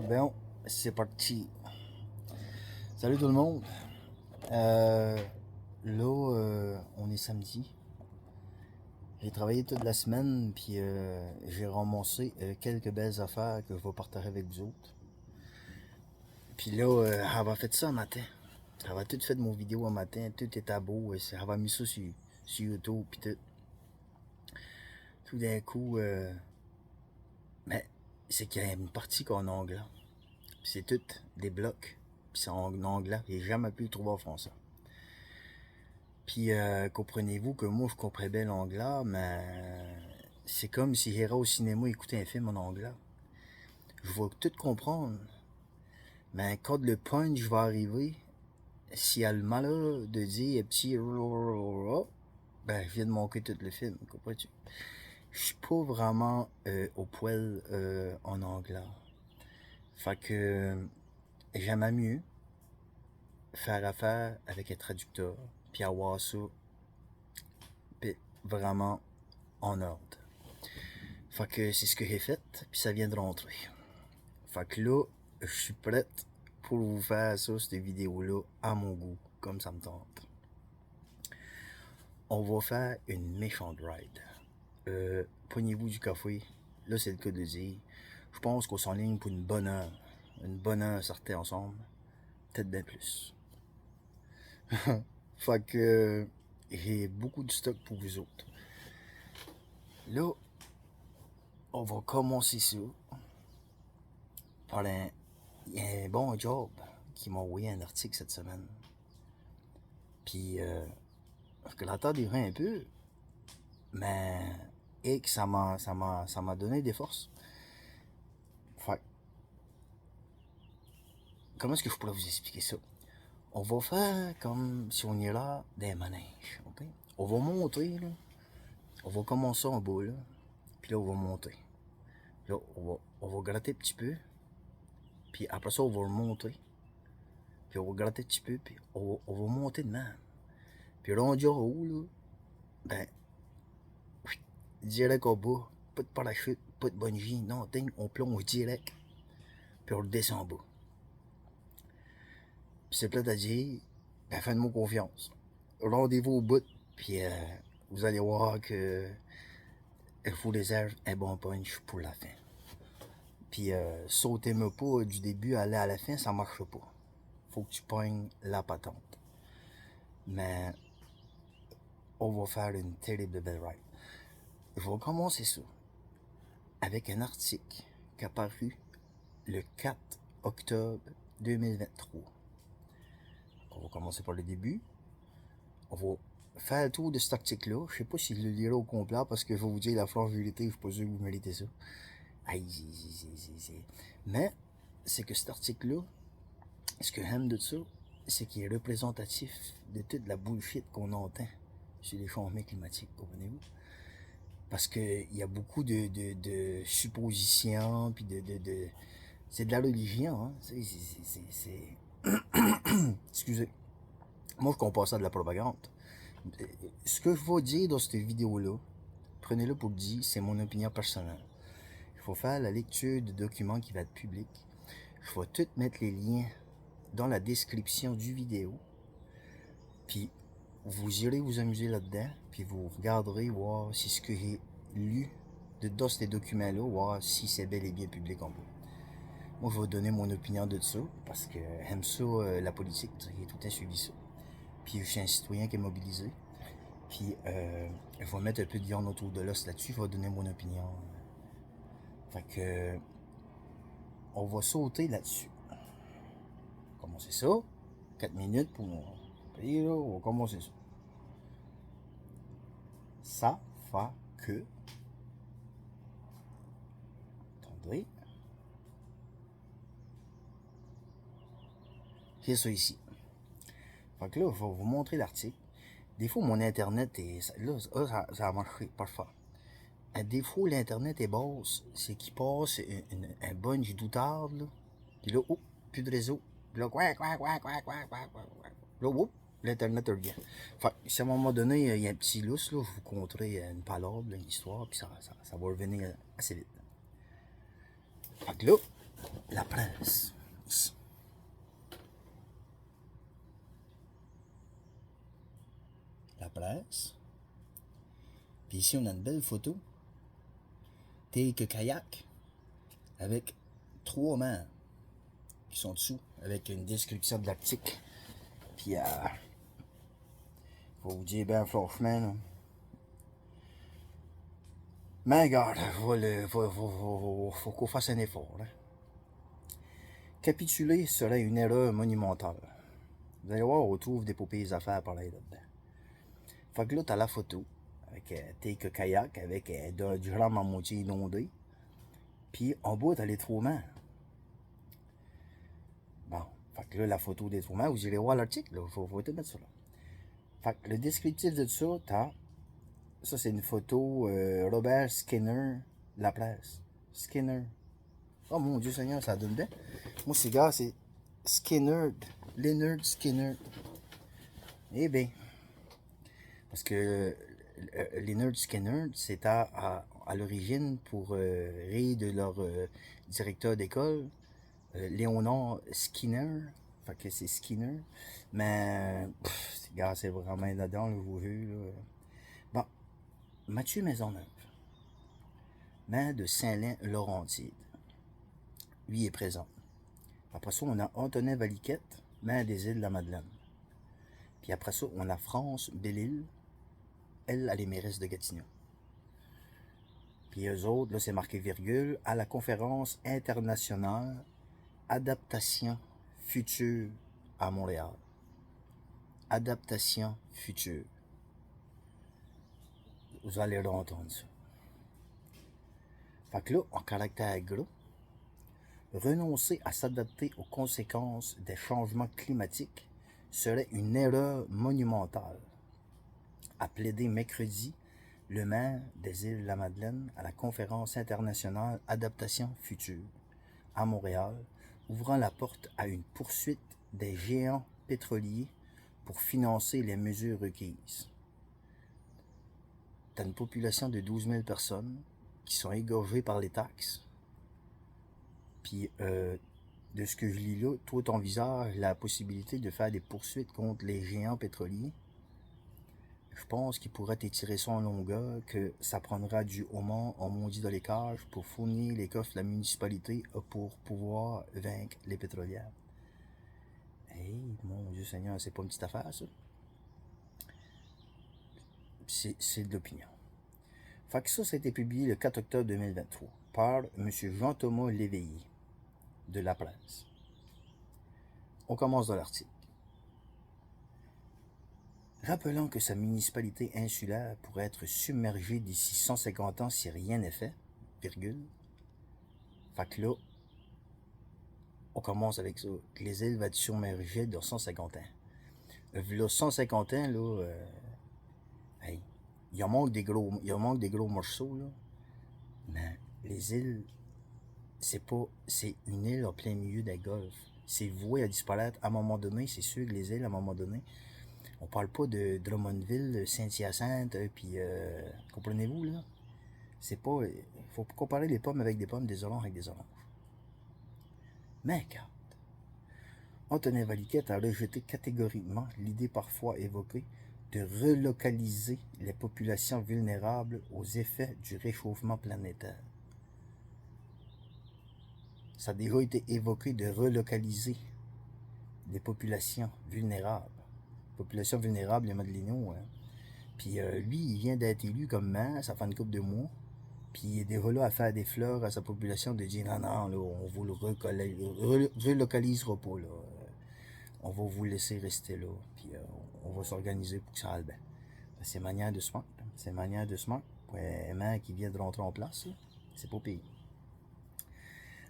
Bon, c'est parti. Salut tout le monde. On est samedi. J'ai travaillé toute la semaine, puis j'ai ramassé quelques belles affaires que je vais partager avec vous autres. Puis là, elle va fait ça un matin. Elle va tout fait mon vidéo un matin, tout était beau. Elle va mis ça sur YouTube, puis tout. Tout d'un coup, mais c'est qu'il y a une partie qu'on a en anglais. Puis c'est tout des blocs. Puis c'est en anglais. J'ai jamais pu le trouver en français. Puis comprenez-vous que moi je comprends bien l'anglais, mais c'est comme si j'irais au cinéma écouter un film en anglais. Je vais tout comprendre. Mais quand le punch va arriver, s'il y a le malheur de dire un petit ben je viens de manquer tout le film, comprends-tu? Je suis pas vraiment au poil en anglais. Fait que j'aime mieux faire affaire avec un traducteur, puis avoir ça puis vraiment en ordre. Fait que c'est ce que j'ai fait, puis ça vient de rentrer. Fait que là, je suis prête pour vous faire ça, cette vidéo-là, à mon goût, comme ça me tente. On va faire une méchante ride. Poignez-vous du café, là c'est le cas de le dire. Je pense qu'on s'enligne pour une bonne heure sortie ensemble, peut-être bien plus. Fait que j'ai beaucoup de stock pour vous autres. Là, on va commencer ça par il y a un bon job qui m'a envoyé un article cette semaine. Puis, je l'attendais un peu, mais et que ça m'a donné des forces. Fait, comment est-ce que je pourrais vous expliquer ça? On va faire comme si on est là des manèges, ok? On va monter, là. On va commencer en bas, là. Puis là, on va monter. Là, on va gratter un petit peu. Puis après ça, on va remonter. Puis on va gratter un petit peu. Puis on va monter de même. Puis là, on dit en haut, là. Ben, direct au bas. Pas de parachute, pas de bungee. Non, on plonge direct. Puis on redescend en bas. Puis c'est plate à dire, ben faites-moi confiance. Rendez-vous au bout, puis vous allez voir que il faut réserve un bon punch pour la fin. Puis sautez-moi pas du début, aller à la fin, ça marche pas. Faut que tu pognes la patente. Mais on va faire une terrible belle ride. Je vais commencer ça avec un article qui a paru le 4 octobre 2023. On va commencer par le début. On va faire le tour de cet article-là. Je sais pas si je le lirai au complet parce que je vais vous dire la franche vérité, je suis pas sûr que vous méritez ça. Aïe, mais c'est que cet article-là, ce que j'aime de ça, c'est qu'il est représentatif de toute la bullshit qu'on entend sur les changements climatiques, comprenez-vous? Parce qu'il y a beaucoup de suppositions, puis c'est de la religion, hein? Excusez. Moi, je compare ça à de la propagande. Ce que je vais dire dans cette vidéo-là, prenez-le pour dire, c'est mon opinion personnelle. Il faut faire la lecture du document qui va être public. Je vais tout mettre les liens dans la description du vidéo. Puis, vous irez vous amuser là-dedans. Puis, vous regarderez voir si ce que j'ai lu dans ces documents-là, voir si c'est bel et bien public en bas. Moi, je vais donner mon opinion de ça, parce que j'aime ça, la politique. J'ai tout le temps suivi ça. Puis, je suis un citoyen qui est mobilisé. Puis, je vais mettre un peu de viande autour de l'os là-dessus. Je vais donner mon opinion. Fait que, on va sauter là-dessus. Commencer ça. 4 minutes pour payer là. On va commencer ça. Ça fait que. Attendez. C'est ça ici. Fait que là, je vais vous montrer l'article. Des fois, mon internet est. Là, ça a marché, parfait. Des fois, l'internet est basse. C'est qu'il passe un bunch d'outarde, là. Puis là, oh, plus de réseau. Puis là, là, oh, l'internet revient. Fait que si à un moment donné, il y a un petit lousse, là, je vous conterai une palabre, une histoire, puis ça va revenir assez vite. Fait que là, la presse. Ici. La presse. Puis ici, on a une belle photo. Take kayak. Avec 3 mains qui sont dessous. Avec une description de l'article. Puis, faut vous dire bien franchement, là. Mais regarde, faut qu'on fasse un effort. Là. Capituler serait une erreur monumentale. Vous allez voir, on trouve des papiers affaires par là-dedans. Fait que là, t'as la photo, avec Take kayak, avec du rhum à moitié inondé. Puis en bas, t'as les 3 mains. Bon, fait que là, la photo des 3 mains, vous irez voir l'article, là. Faut te mettre ça là. Fait que le descriptif de ça, t'as. Ça, c'est une photo Robert Skinner de la presse. Skinner. Oh mon Dieu Seigneur, ça donne bien. Moi, c'est gars, c'est Skinner. Leonard Skinner. Eh bien, parce que Leonard Skinner, c'est à l'origine pour rire de leur directeur d'école, Léonard Skinner. Fait que c'est Skinner. Mais, gars, c'est vraiment dedans, le vous vu, là. Bon, Mathieu Maisonneuve, maire de Saint-Lin-Laurentide. Lui est présent. Après ça, on a Antonin Valiquette, maire des Îles-de-la-Madeleine. Puis après ça, on a France Bellil, elle est mairesse de Gatineau. Puis eux autres, là, c'est marqué virgule, à la conférence internationale Adaptation future à Montréal. Adaptation future. Vous allez entendre ça. Fait que là, en caractère gros, renoncer à s'adapter aux conséquences des changements climatiques serait une erreur monumentale, a plaidé mercredi le maire des Îles-de-la-Madeleine à la conférence internationale Adaptation future à Montréal, ouvrant la porte à une poursuite des géants pétroliers pour financer les mesures requises. Tu as une population de 12 000 personnes qui sont égorgées par les taxes. Puis, de ce que je lis là, toi, t'envisages la possibilité de faire des poursuites contre les géants pétroliers. Je pense qu'il pourrait t'étirer ça en longueur, que ça prendra du homard en maudit de l'écage pour fournir les coffres de la municipalité pour pouvoir vaincre les pétrolières. Hey, mon Dieu Seigneur, c'est pas une petite affaire, ça. C'est de l'opinion. Fait que ça a été publié le 4 octobre 2023 par M. Jean-Thomas Léveillé de La Presse. On commence dans l'article. Rappelant que sa municipalité insulaire pourrait être submergée d'ici 150 ans si rien n'est fait, virgule. Fait que là, on commence avec ça. Que les îles vont être submergées dans 150 ans. Là, 150 ans, là, hey, il en manque des gros morceaux, là. Mais les îles, c'est une île en plein milieu des golfs. C'est voué à disparaître à un moment donné. C'est sûr que les îles, à un moment donné, on parle pas de Drummondville, Saint-Hyacinthe, puis comprenez-vous, là? C'est pas. Faut comparer les pommes avec des pommes, des oranges avec des oranges. Mais regarde, Antonin Valiquette a rejeté catégoriquement l'idée parfois évoquée de relocaliser les populations vulnérables aux effets du réchauffement planétaire. Ça a déjà été évoqué de relocaliser des populations vulnérables. Population vulnérable, les Madeleinots. Hein. Puis lui, il vient d'être élu comme maire, ça fait une couple de mois. Puis il est déjà là à faire des fleurs à sa population de dire non, non, là, on vous le relocalisera pas. Là. On va vous laisser rester là. Puis on va s'organiser pour que ça aille bien. C'est manière de smart. C'est manière de smart. Pour un maire qui vient de rentrer en place, c'est pas pire.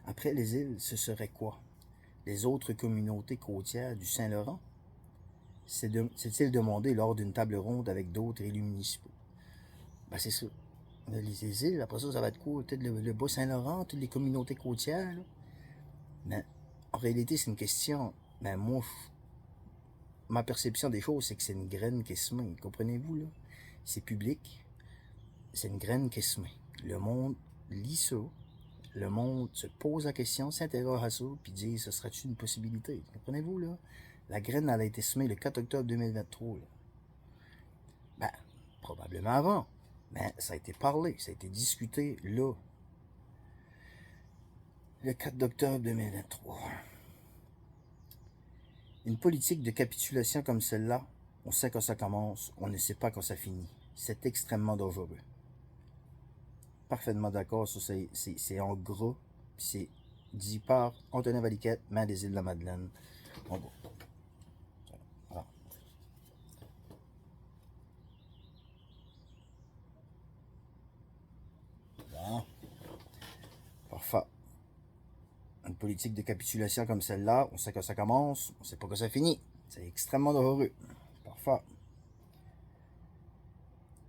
Après les îles, ce serait quoi? Les autres communautés côtières du Saint-Laurent? C'est-il demandé lors d'une table ronde avec d'autres élus municipaux? Ben c'est ça. Les îles, après ça, ça va être quoi? Peut-être le Bas-Saint-Laurent, toutes les communautés côtières. Là. Mais en réalité, c'est une question. Ben moi, ma perception des choses, c'est que c'est une graine qui se met. Comprenez-vous, là? C'est public. C'est une graine qui se met. Le monde lit ça, le monde se pose la question, s'interroge à ça, puis dit, ce serait-tu une possibilité? Comprenez-vous, là? La graine, elle a été semée le 4 octobre 2023, là. Ben, probablement avant. Mais ça a été parlé, ça a été discuté, là. Le 4 octobre 2023. Une politique de capitulation comme celle-là, on sait quand ça commence, on ne sait pas quand ça finit. C'est extrêmement dangereux. Parfaitement d'accord, ça c'est en gras, c'est dit par Antonin Valiquette, maire des Îles-de-la-Madeleine. En gros. Voilà. Bon. Parfait. Une politique de capitulation comme celle-là, on sait quand ça commence, on sait pas quand ça finit. C'est extrêmement dangereux. Parfait.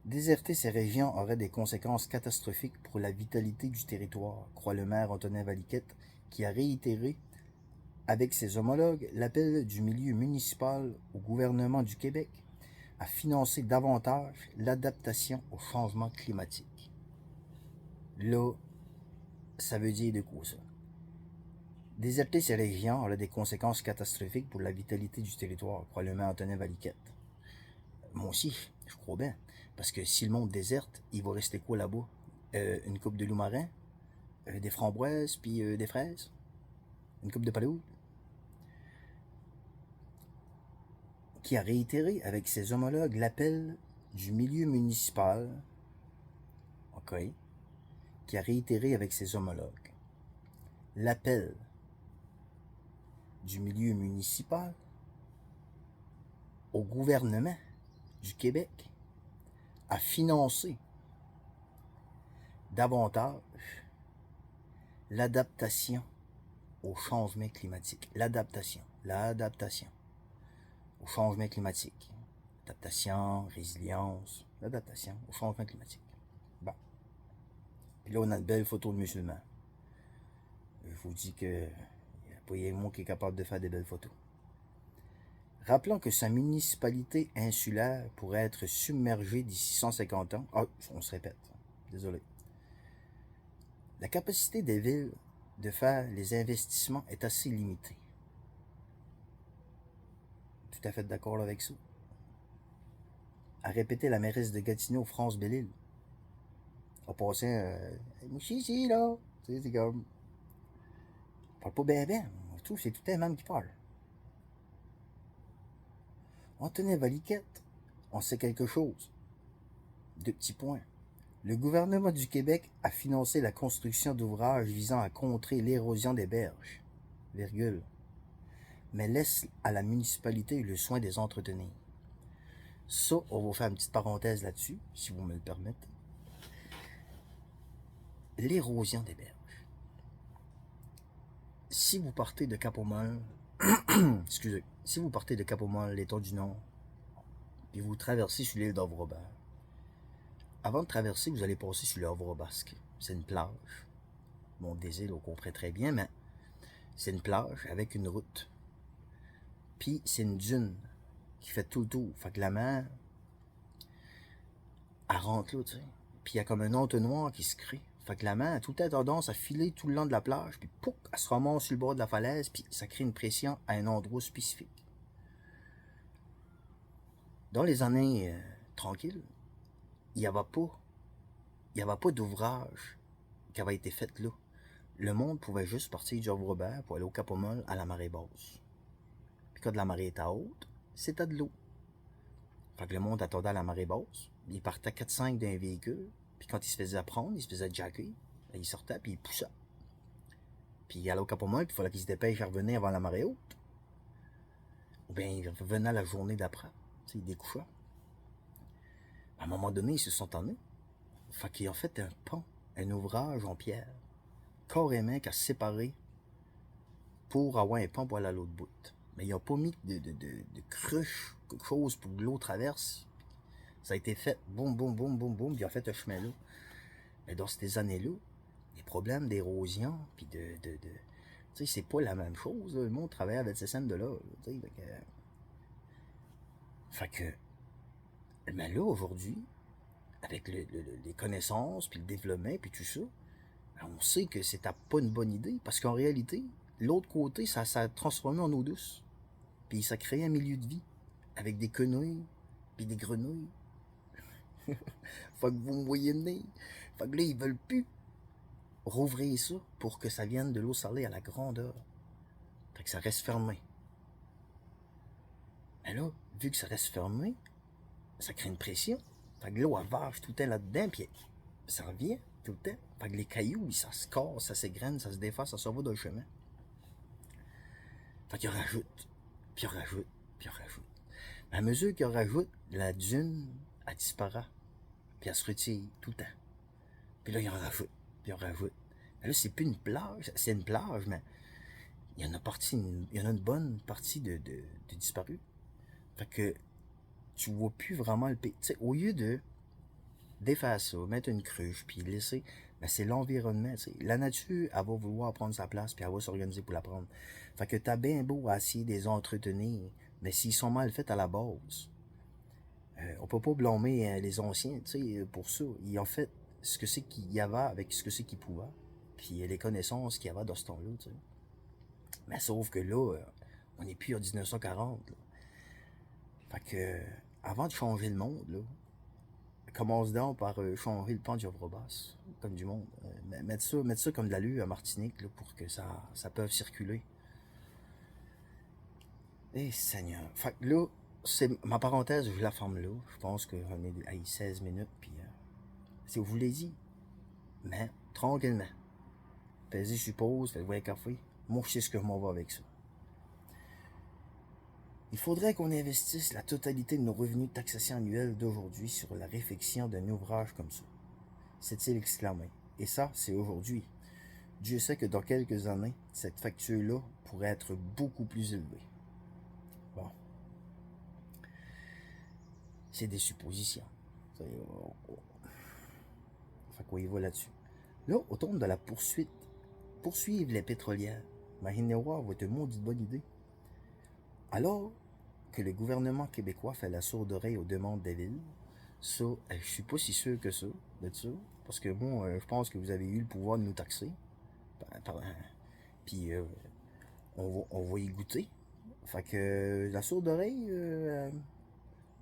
Déserter ces régions aurait des conséquences catastrophiques pour la vitalité du territoire, croit le maire Antonin Valiquette, qui a réitéré avec ses homologues l'appel du milieu municipal au gouvernement du Québec à financer davantage l'adaptation au changement climatique. Là, ça veut dire de quoi ça? Déserter ces régions aurait des conséquences catastrophiques pour la vitalité du territoire, croit le maire Antonin Valiquette. Moi aussi, je crois bien. Parce que si le monde déserte, il va rester quoi là-bas? Une coupe de loup marin, des framboises, puis des fraises, une coupe de paloude. Qui a réitéré avec ses homologues l'appel du milieu municipal, ok, qui a réitéré avec ses homologues l'appel du milieu municipal au gouvernement du Québec à financer davantage l'adaptation au changement climatique. L'adaptation au changement climatique. Adaptation, résilience, l'adaptation au changement climatique. Bon. Puis là, on a une belle photo de musulman. Je vous dis que il n'y a pas rien de moi qui est capable de faire des belles photos. Rappelant que sa municipalité insulaire pourrait être submergée d'ici 150 ans. Ah, on se répète. Désolé. La capacité des villes de faire les investissements est assez limitée. Tout à fait d'accord avec ça. A répété la mairesse de Gatineau, France Bellil. En passant, moi ici, là. Tu sais, c'est comme. On parle pas bien, bien. Je trouve que c'est tout un même qui parle. Antonin Valiquette, on sait quelque chose. Deux petits points. Le gouvernement du Québec a financé la construction d'ouvrages visant à contrer l'érosion des berges, virgule, mais laisse à la municipalité le soin de les entretenir. Ça, on va faire une petite parenthèse là-dessus, si vous me le permettez. L'érosion des berges. Si vous partez de Cap-au-Mol, excusez, si vous partez de Cap-au-Mol, l'étang du Nord, puis vous traversez sur l'île d'Havre-Robert, avant de traverser, vous allez passer sur le Havre-Basque. C'est une plage. Mon désir, on comprend très bien, mais c'est une plage avec une route. Puis c'est une dune qui fait tout le tour. Fait que la mer, elle rentre là, tu sais. Puis il y a comme un entonnoir qui se crée. Fait que la mer a tout le temps tendance à filer tout le long de la plage, puis pouf, elle se ramasse sur le bord de la falaise, puis ça crée une pression à un endroit spécifique. Dans les années tranquilles, il n'y avait pas d'ouvrage qui avait été fait là. Le monde pouvait juste partir du Havre-Robert pour aller au Cap-au-Mol à la marée basse. Puis quand la marée était haute, c'était de l'eau. Fait que le monde attendait à la marée basse. Il partait 4-5 d'un véhicule. Puis quand il se faisait prendre, il se faisait jacker. Il sortait, puis il poussait. Puis il allait au Cap-au-Mol, puis il fallait qu'il se dépêche à revenir avant la marée haute. Ou bien il revenait la journée d'après. Tu sais, il découchait. À un moment donné, ils se sont tannés. Fait qu'ils ont fait un pont, un ouvrage en pierre, carrément qu'à séparer pour avoir un pont pour aller à l'autre bout. Mais ils n'ont pas mis de cruche, quelque chose pour que l'eau traverse. Ça a été fait, boum, boum, boum, boum, boum, puis ils ont fait un chemin là. Mais dans ces années-là, les problèmes d'érosion, puis tu sais, c'est pas la même chose. Là. Le monde travaille avec ces scènes de là. Tu sais, fait que, mais là, aujourd'hui, avec les connaissances, puis le développement, puis tout ça, On sait que c'était pas une bonne idée, parce qu'en réalité, l'autre côté, ça a transformé en eau douce. Puis ça crée un milieu de vie, avec des quenouilles, puis des grenouilles. Fait que vous me voyez venir. Fait que là, ils veulent plus rouvrir ça pour que ça vienne de l'eau salée à la grandeur. Fait que ça reste fermé. Mais là, vu que ça reste fermé, ça crée une pression. Fait que l'eau, elle vache tout le temps là-dedans, puis ça revient tout le temps. Fait que les cailloux, ça se casse, ça s'égrène, ça se déface, ça s'en va dans le chemin. Fait qu'il rajoute, puis il rajoute, puis il rajoute. Mais à mesure qu'il rajoute, la dune, elle disparaît. Puis elle se retire tout le temps. Puis là, il en rajoute, puis il en rajoute. Mais là, c'est plus une plage, c'est une plage, mais il y en a une bonne partie de disparu. Fait que tu vois plus vraiment le pays. Tu sais, au lieu de défaire ça, mettre une cruche, puis laisser, ben c'est l'environnement, tu sais. La nature, elle va vouloir prendre sa place, puis elle va s'organiser pour la prendre. Fait que t'as bien beau à essayer de les entretenir, mais s'ils sont mal faits à la base, on peut pas blâmer les anciens, tu sais, pour ça. Ils ont fait ce que c'est qu'il y avait avec ce que c'est qu'ils pouvaient, puis les connaissances qu'il y avait dans ce temps-là, tu sais. Mais sauf que là, on n'est plus en 1940, là. Fait que, avant de changer le monde, là, commence donc par changer le pan de Robas, comme du monde. Mettre ça comme de l'allure à Martinique, là, pour que ça peut circuler. Eh, Seigneur. Fait que là, c'est ma parenthèse, je la ferme là. Je pense qu'on est à 16 minutes, puis si vous l'avez dit, mais tranquillement. Pesez, je suppose, faites-vous un café. Moi, je sais ce que je m'en vais avec ça. Il faudrait qu'on investisse la totalité de nos revenus de taxation annuelle d'aujourd'hui sur la réfection d'un ouvrage comme ça. S'est-il exclamé. Et ça, c'est aujourd'hui. Dieu sait que dans quelques années, cette facture-là pourrait être beaucoup plus élevée. Bon. C'est des suppositions. Fait qu'on y va là-dessus. Là, au terme de la poursuivre les pétrolières, Mahinewa va être une maudite bonne idée. Alors que le gouvernement québécois fait la sourde oreille aux demandes des villes, ça, je suis pas si sûr que ça, de ça, parce que bon, je pense que vous avez eu le pouvoir de nous taxer, puis on va y goûter. Fait que la sourde oreille,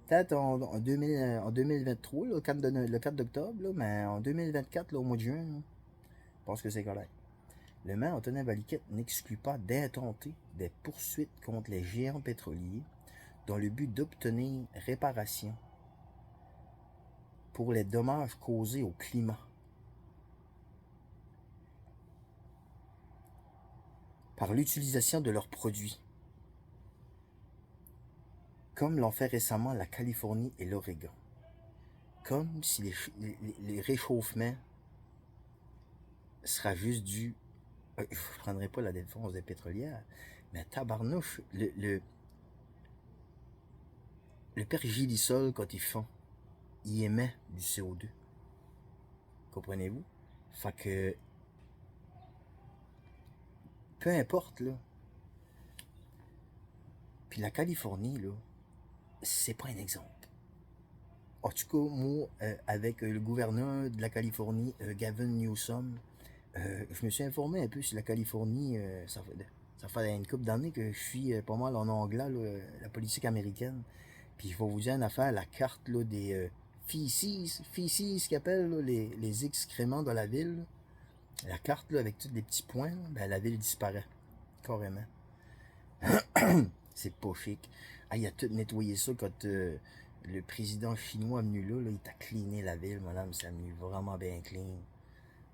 peut-être en 2023, là, le 4 d'octobre, là, mais en 2024, là, au mois de juin, là, je pense que c'est correct. Le maire Antonin Valiquette n'exclut pas d'intenter des poursuites contre les géants pétroliers dans le but d'obtenir réparation pour les dommages causés au climat par l'utilisation de leurs produits, comme l'ont fait récemment la Californie et l'Oregon. Comme si les réchauffements sera juste dû... Je ne prendrai pas la défense des pétrolières, mais tabarnouche, le pergélisol, quand ils font, il émet du CO2. Comprenez-vous? Fait que, peu importe, là. Puis la Californie, là, c'est pas un exemple. En tout cas, moi, avec le gouverneur de la Californie, Gavin Newsom, je me suis informé un peu sur la Californie. Ça fait une couple d'années que je suis pas mal en anglais, là, la politique américaine. Puis je vais vous dire une affaire, la carte là, des feces qu'ils appellent là, les excréments dans la ville. La carte là, avec tous les petits points, là, ben, la ville disparaît. Carrément. C'est pas chic. Ah, il a tout nettoyé ça quand le président chinois est venu là, il t'a cleané la ville, madame, c'est venu vraiment bien clean.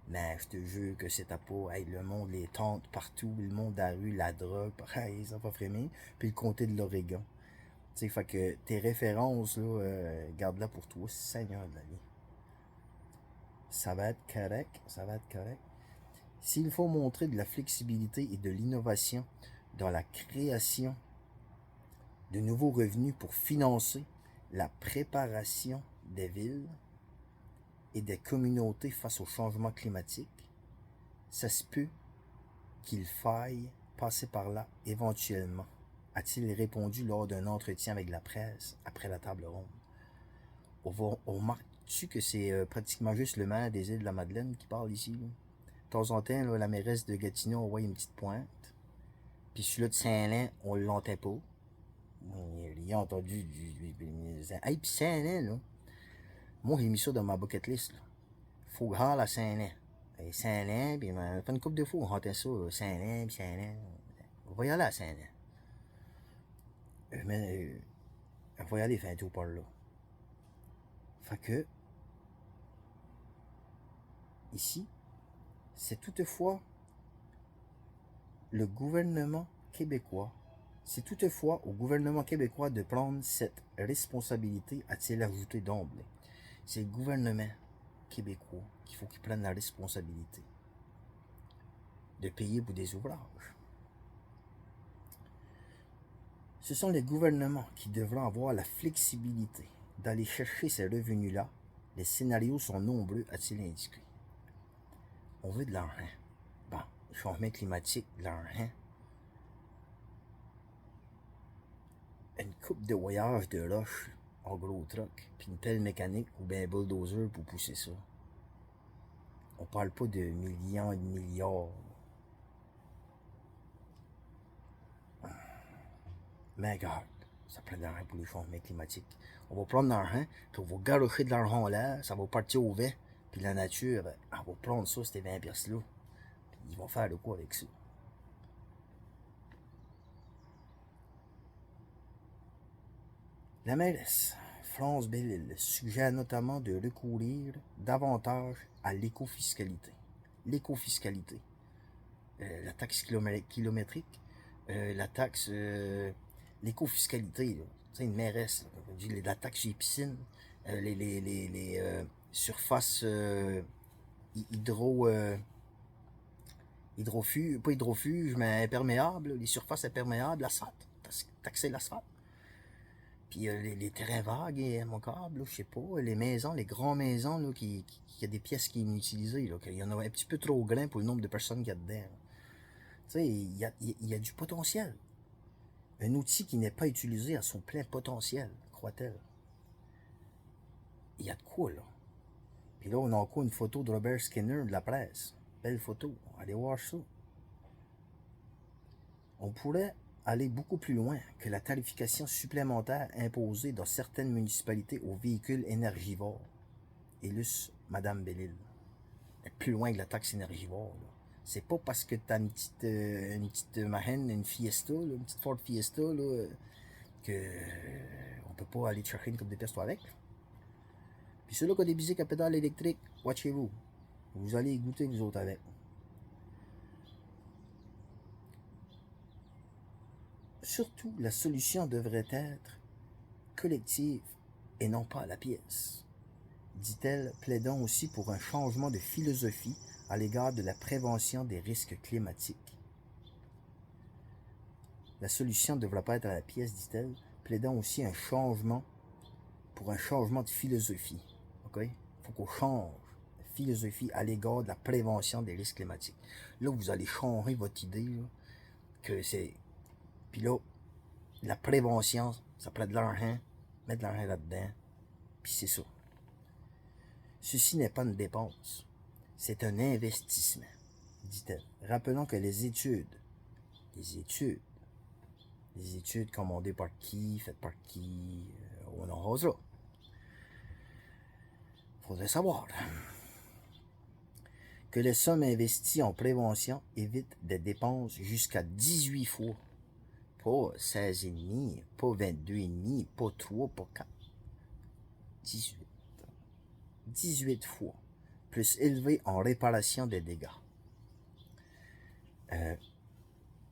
Mais je te jure que c'était pas, hey, le monde, les tentes partout, le monde à la rue, la drogue, pareil, ça va frémir. Puis le comté de l'Oregon. Tu sais, fait que tes références, là, garde-la pour toi, Seigneur de la vie. Ça va être correct, ça va être correct. S'il faut montrer de la flexibilité et de l'innovation dans la création de nouveaux revenus pour financer la préparation des villes et des communautés face au changement climatique, ça se peut qu'il faille passer par là éventuellement, a-t-il répondu lors d'un entretien avec la presse après la table ronde. On remarque-tu que c'est pratiquement juste le maire des îles de la Madeleine qui parle ici, là? temps en temps, là, la mairesse de Gatineau envoie une petite pointe. Puis celui-là de Saint-Lin, on ne l'entend pas. Il a entendu hey, puis Saint-Lin, là. Moi, j'ai mis ça dans ma bucket list. Là. Faut à Saint-Lin. Et Saint-Lin, puis on a fait une couple de fois, on entend ça, Saint-Lin, puis Saint-Lin. On va y aller à Saint-Lin. Mais on va y aller faire un tour par là. Fait que, ici, c'est toutefois le gouvernement québécois, c'est toutefois au gouvernement québécois de prendre cette responsabilité, a-t-il ajouté d'emblée. C'est le gouvernement québécois qu'il faut qu'il prenne la responsabilité de payer pour des ouvrages. Ce sont les gouvernements qui devront avoir la flexibilité d'aller chercher ces revenus-là. Les scénarios sont nombreux, a-t-il indiqué. On veut de l'argent. Bon, changement climatique, de l'argent. Une coupe de voyage de roche en gros truck, puis une pelle mécanique ou bien un bulldozer pour pousser ça. On parle pas de millions et de milliards. Mais regarde, ça prend de l'argent pour les changements climatiques. On va prendre de l'argent, puis on va garocher de l'argent là, ça va partir au vent, puis la nature, elle va prendre ça, ces 20 pièces-là. Puis ils vont faire de quoi avec ça? La mairesse, France Belle-Île, suggère notamment de recourir davantage à l'écofiscalité. L'écofiscalité. La taxe kilométrique, la taxe, l'écofiscalité, tu sais, une mairesse, là, la taxe sur les piscines, les surfaces pas hydrofuges, mais imperméables, les surfaces imperméables, l'asphalte, taxer l'asphalte. Puis les terrains vagues et immanquables, je sais pas, les maisons, les grandes maisons, là, qui y a des pièces qui sont inutilisées, là, qu'il y en a un petit peu trop grand pour le nombre de personnes qu'il y a dedans. Tu sais, il y a du potentiel. Un outil qui n'est pas utilisé à son plein potentiel, croit-elle. Il y a de quoi, là. Puis là, on a encore une photo de Robert Skinner de la presse. Belle photo. Allez voir ça. On pourrait aller beaucoup plus loin que la tarification supplémentaire imposée dans certaines municipalités aux véhicules énergivores. Illustre Mme Belle-Île. Plus loin que la taxe énergivore. C'est pas parce que tu as une petite marraine, une Fiesta, là, une petite Ford Fiesta, là, que on peut pas aller te chercher une coupe de pièces toi avec. Puis ceux-là qui ont des bicycles à pédales électriques, watchez-vous. Vous allez y goûter vous autres avec. Surtout, la solution devrait être collective et non pas à la pièce, dit-elle, plaidant aussi pour un changement de philosophie à l'égard de la prévention des risques climatiques. La solution ne devrait pas être à la pièce, dit-elle, plaidant aussi pour un changement de philosophie. Okay? Il faut qu'on change de philosophie à l'égard de la prévention des risques climatiques. Là, vous allez changer votre idée, là, que c'est... Puis là, la prévention, ça prend de l'argent, mettre de l'argent là-dedans, puis c'est ça. Ceci n'est pas une dépense, c'est un investissement, dit-elle. Rappelons que les études commandées par qui, faites par qui, on en rosera. Faudrait savoir que les sommes investies en prévention évitent des dépenses jusqu'à 18 fois. Pas 16,5, pas 22,5, pas 3, pas 4. 18. 18 fois. Plus élevé en réparation des dégâts. Je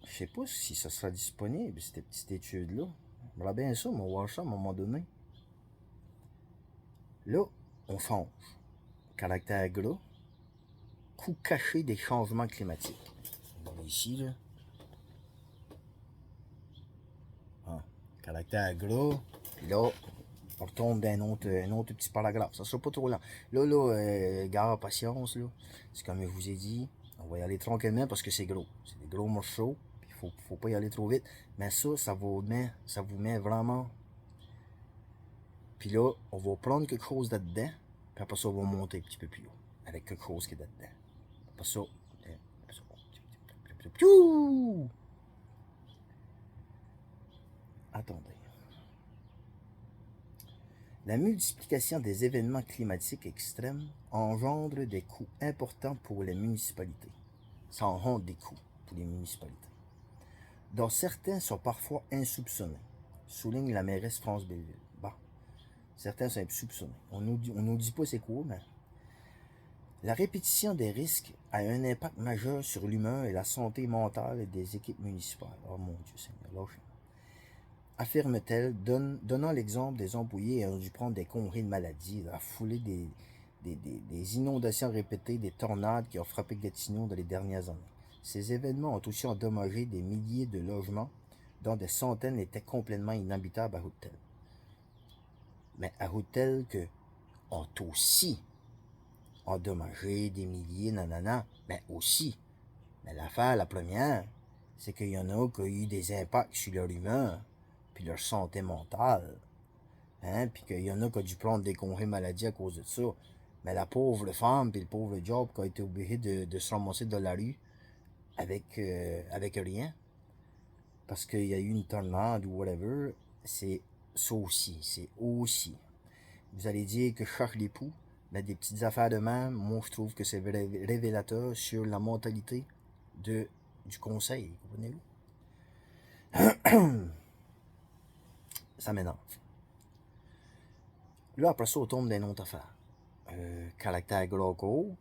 sais pas si ça sera disponible, cette petite étude-là. J'aimerais bien ça, on va voir ça à un moment donné. Là, on change. Caractère gras. Coût caché des changements climatiques. Ici, là. Ah, caractère gras. Puis là, on retombe dans un autre petit paragraphe. Ça sera pas trop lent. Là, gare, patience, là. C'est comme je vous ai dit, on va y aller tranquillement parce que c'est gros. C'est des gros morceaux. Puis faut pas y aller trop vite. Mais ça vous met vraiment. Puis là, on va prendre quelque chose là-dedans. Puis après ça, on va monter un petit peu plus haut. Avec quelque chose qui est là-dedans. Après ça, Piou! Attendez. La multiplication des événements climatiques extrêmes engendre des coûts importants pour les municipalités. Ça engendre des coûts pour les municipalités, dont certains sont parfois insoupçonnés, souligne la mairesse France Belleville. Bon, certains sont insoupçonnés. On nous dit pas c'est quoi, mais... La répétition des risques a un impact majeur sur l'humeur et la santé mentale des équipes municipales. Oh mon Dieu Seigneur, lâchez-moi. Affirme-t-elle, donnant l'exemple des employés ayant dû prendre des congés de maladie, la foulée des inondations répétées, des tornades qui ont frappé Gatineau dans les dernières années. Ces événements ont aussi endommagé des milliers de logements, dont des centaines étaient complètement inhabitables à Hôtel. Mais à Hôtel que ont aussi endommagé des milliers, nanana, mais aussi. Mais l'affaire, la première, c'est qu'il y en a qui ont eu des impacts sur leur humeur, puis leur santé mentale, hein, puis qu'il y en a qui ont dû prendre des congés maladie à cause de ça. Mais la pauvre femme, puis le pauvre job qui a été obligé de se ramasser dans la rue avec rien, parce qu'il y a eu une tornade ou whatever, c'est ça aussi, c'est aussi. Vous allez dire que je cherche les poux, mais des petites affaires de même, moi je trouve que c'est révélateur sur la mentalité du conseil, comprenez-vous? Ça m'énerve. Là, après ça, on tombe dans une autre affaire. Caractère glauco,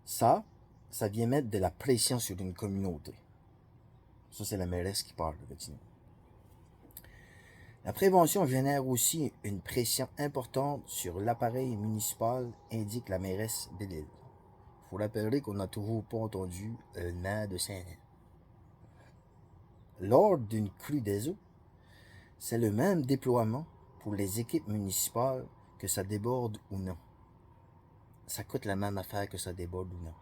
ça vient mettre de la pression sur une communauté. Ça, c'est la mairesse qui parle, effectivement. La prévention génère aussi une pression importante sur l'appareil municipal, indique la mairesse Belleville. Il faut rappeler qu'on n'a toujours pas entendu le maire de Saint-Denis. Lors d'une crue des eaux, c'est le même déploiement pour les équipes municipales que ça déborde ou non. Ça coûte la même affaire que ça déborde ou non.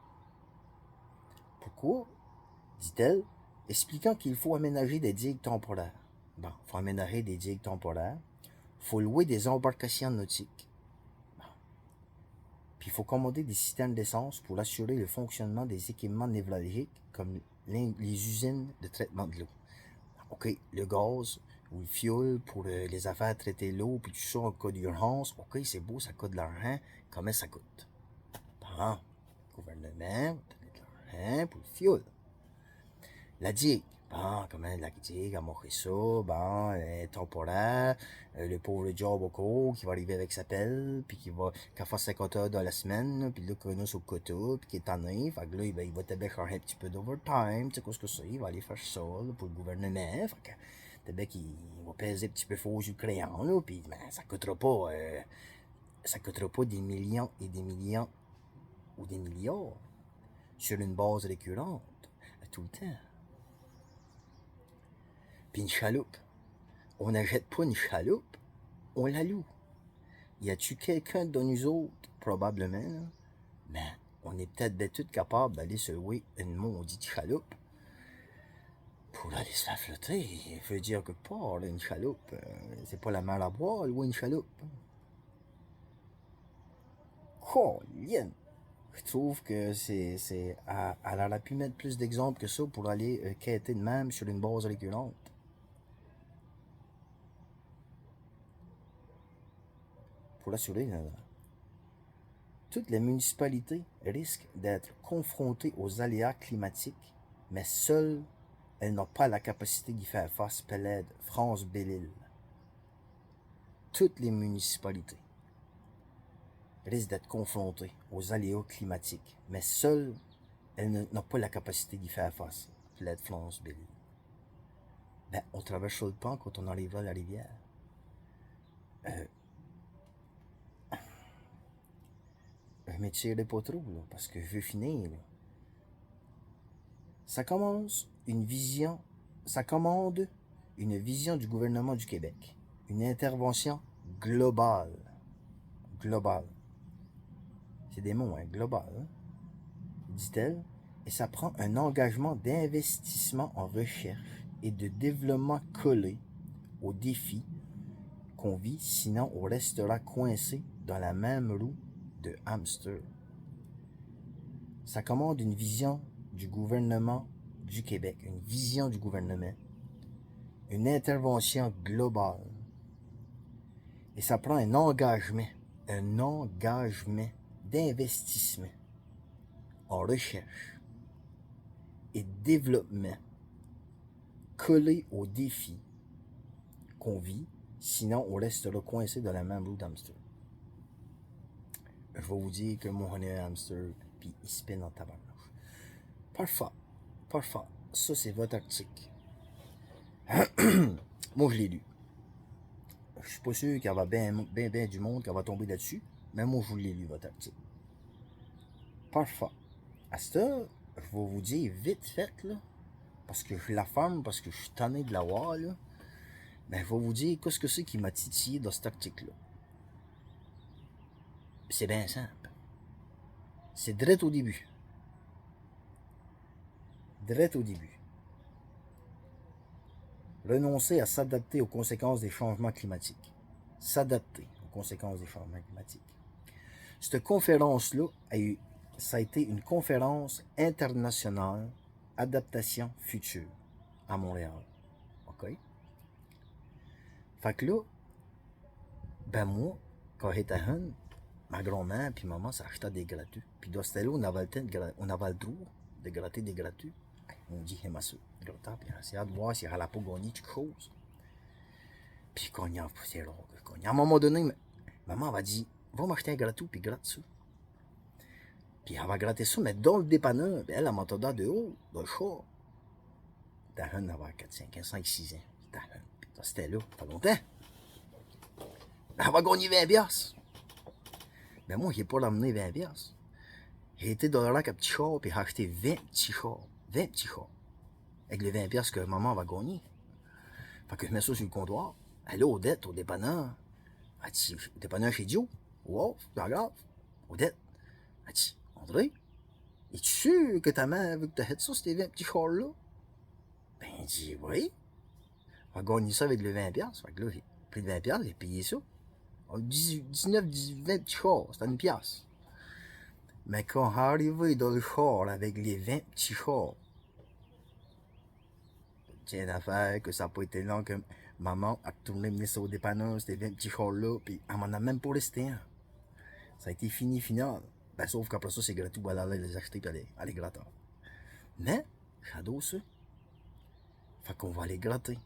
Pourquoi? Dit-elle, expliquant qu'il faut aménager des digues temporaires. Bon, il faut aménager des digues temporaires. Il faut louer des embarcations nautiques. Bon. Puis il faut commander des systèmes d'essence pour assurer le fonctionnement des équipements névralgiques comme les usines de traitement de l'eau. OK, le gaz ou le fioul pour les affaires traiter l'eau, puis tout ça en cas d'urgence. OK, c'est beau, ça coûte de l'argent. Comment ça coûte? Bon, le gouvernement va donner de l'argent pour le fioul. La digue. Bon, comment la digue a marqué ça? Bon, temporaire. Le pauvre job au cours qui va arriver avec sa pelle, puis qui fasse 50 heures dans la semaine, puis là, qu'on a sur le quota, puis qui est tanné. Fait que là, il va peut-être faire un petit peu d'overtime, tu sais, qu'est-ce que c'est? Il va aller faire ça, là, pour le gouvernement. Fait que, peut-être qu'il va peser un petit peu faux sur le crayon, là, puis ben, ça coûtera pas des millions et des millions ou des milliards sur une base récurrente tout le temps. Puis une chaloupe. On n'achète pas une chaloupe, on la loue. Y a-tu quelqu'un de nous autres? Probablement, là. Mais on est peut-être bien tous capables d'aller se louer une maudite chaloupe pour aller se la flotter. Il veut dire que pas, là, une chaloupe. C'est pas la mer à boire, louer une chaloupe. Colien! Je trouve que elle aurait pu mettre plus d'exemples que ça pour aller quêter de même sur une base récurrente. Pour l'assurer, là. Toutes les municipalités risquent d'être confrontées aux aléas climatiques, mais seules, elles n'ont pas la capacité d'y faire face, plaide France Belleville. Toutes les municipalités risquent d'être confrontées aux aléas climatiques, mais seules, elles n'ont pas la capacité d'y faire face, plaide France Belleville. Ben, on traverse le pont quand on arrivera à la rivière. Je m'étirerai pas trop, là, parce que je veux finir, là. Ça commande une vision du gouvernement du Québec. Une intervention globale. Globale. C'est des mots, hein, global, hein, dit-elle. Et ça prend un engagement d'investissement en recherche et de développement collé aux défis qu'on vit, sinon on restera coincé dans la même roue de hamster. Ça commande une vision du gouvernement du Québec, une vision du gouvernement, une intervention globale. Et ça prend un engagement d'investissement en recherche et développement collé aux défis qu'on vit, sinon on restera coincé dans la même roue d'hamster. Je vais vous dire que mon on est un hamster, puis il spin en tabarnouche. Parfait. Ça, c'est votre article. Moi, je l'ai lu. Je suis pas sûr qu'il y a bien du monde qui va tomber là-dessus, mais moi, je l'ai lu, votre article. Parfait. À ça, je vais vous dire vite fait, là, parce que je la ferme, parce que je suis tanné de la voir, là. Ben, je vais vous dire qu'est-ce que c'est qui m'a titillé dans cet article-là. C'est bien simple. C'est direct au début. Renoncer à s'adapter aux conséquences des changements climatiques. Cette conférence-là, ça a été une conférence internationale adaptation future à Montréal. OK? Fait que là, ben moi, quand j'étais jeune, ma grand-mère puis maman s'achetaient des gratuits. Puis dans ce temps-là, on avait le droit de gratter des gratuits. On dit, hey, ma soeur, gratter, puis on essayait de voir si elle n'allait pas gagner quelque chose. Puis quand c'est rare que quand à un moment donné, maman va dire, va m'acheter un gratuit, puis gratte ça. Puis elle va gratter ça, mais dans le dépanneur, elle m'a entendu de haut, dans le char. Ta jeune, elle avait 4, 5, 5, 6 ans. Puis c'était là, ça fait longtemps. Elle va gagner 20 piastres. Mais moi, je n'ai pas ramené 20 piastres. J'ai été dans le rack à petit char, puis j'ai acheté 20 petits chars. Avec les 20 piastres que maman va gagner. Fait que je mets ça sur le comptoir. Elle est Odette, au dépanneur. Elle dit, au dépanneur chez Dio. Wow, c'est pas grave. Odette. Elle dit, André, es-tu sûr que ta mère veut que tu achètes ça, ces 20 petits chars-là? Ben, il dit, oui. Elle va gagner ça avec les 20 piastres. Fait que là, j'ai pris le 20 piastres, j'ai payé ça. 19, 20 petits chars, c'était une piastre. Mais quand arrivé dans le char avec les 20 petits chars, c'est une affaire que ça n'a pas été long que maman a tourné mener ça au dépanneur, ces 20 petits chars-là, puis elle m'en a même pas resté un. Ça a été fini, final. Ben, sauf qu'après ça, c'est gratuit, elle allait les acheter et aller gratter. Mais, j'adore ça. Fait qu'on va les gratter.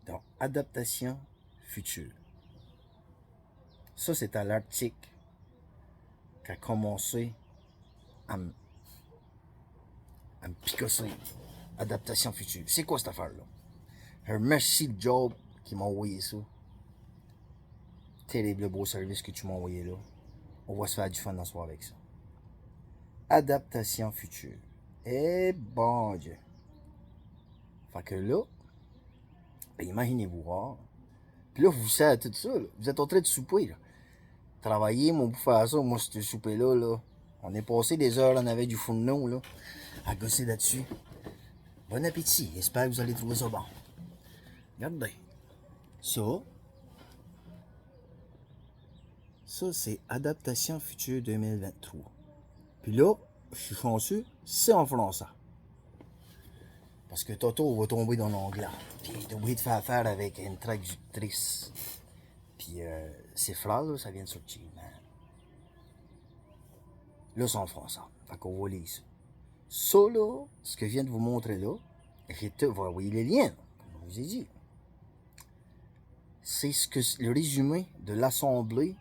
Donc, adaptation future. Ça, c'est à l'article qui a commencé à me picosser. Adaptation future. C'est quoi cette affaire-là? Je remercie le job qui m'a envoyé ça. Terrible beau service que tu m'as envoyé là. On va se faire du fun dans ce soir avec ça. Adaptation future. Eh bon Dieu. Fait que là, ben imaginez-vous voir. Puis là, vous savez tout ça. Là. Vous êtes en train de souper. Là. Travailler, moi, pour faire ça, moi, ce souper-là, là. On est passé des heures, là, on avait du fourneau, là, à gosser là-dessus. Bon appétit. J'espère que vous allez trouver ça bon. Regardez. Ça, c'est Adaptation future 2023. Puis là, je suis chanceux, c'est en français. Parce que Toto va tomber dans l'anglais. Puis il est obligé de faire affaire avec une traductrice. Puis ces phrases, là, ça vient de sortir. Là, c'est en français. Fait qu'on va lire ça. Ça, là, ce que je viens de vous montrer là, vous voyez les liens, comme je vous ai dit. C'est le résumé de l'Assemblée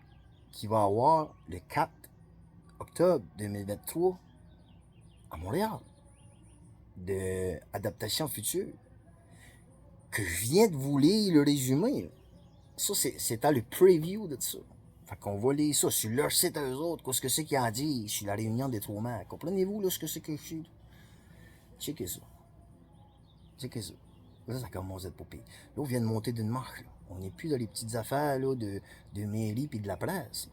qui va avoir le 4 octobre 2023 à Montréal. De Adaptation future. Que je viens de vous lire le résumé. Ça, c'était le preview de ça. Fait qu'on va lire ça sur leur site à eux autres. Qu'est-ce que c'est qu'ils ont dit sur la réunion des trois mères. Comprenez-vous là, ce que c'est que je suis? Checkez ça. Là, ça commence à être pas pire. Là, on vient de monter d'une marche. Là. On n'est plus dans les petites affaires là, de mairie et de la presse.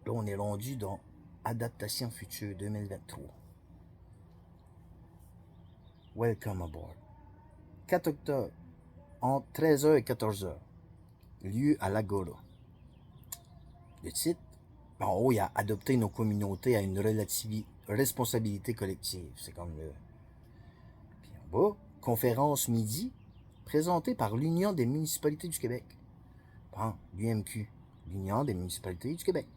Là, on est rendu dans Adaptation future 2023. Welcome aboard. 4 octobre, entre 13h et 14h. Lieu à l'Agora. Le titre, en haut, il y a adopter nos communautés à une responsabilité collective. C'est comme Bah, conférence midi, présentée par l'Union des municipalités du Québec. Bon, l'UMQ, l'Union des municipalités du Québec.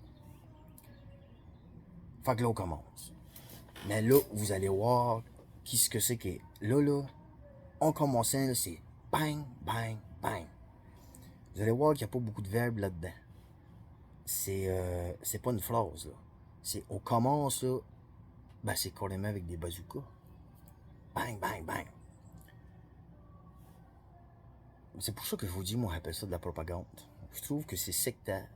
Fait que là, on commence. Mais là, vous allez voir qu'est-ce que c'est que... Là, on commence, là, c'est bang, bang, bang. Vous allez voir qu'il n'y a pas beaucoup de verbes là-dedans. C'est pas une phrase, là. C'est on commence, là, ben c'est carrément avec des bazookas. Bang, bang, bang. C'est pour ça que je vous dis, moi, j'appelle ça de la propagande. Je trouve que c'est sectaire.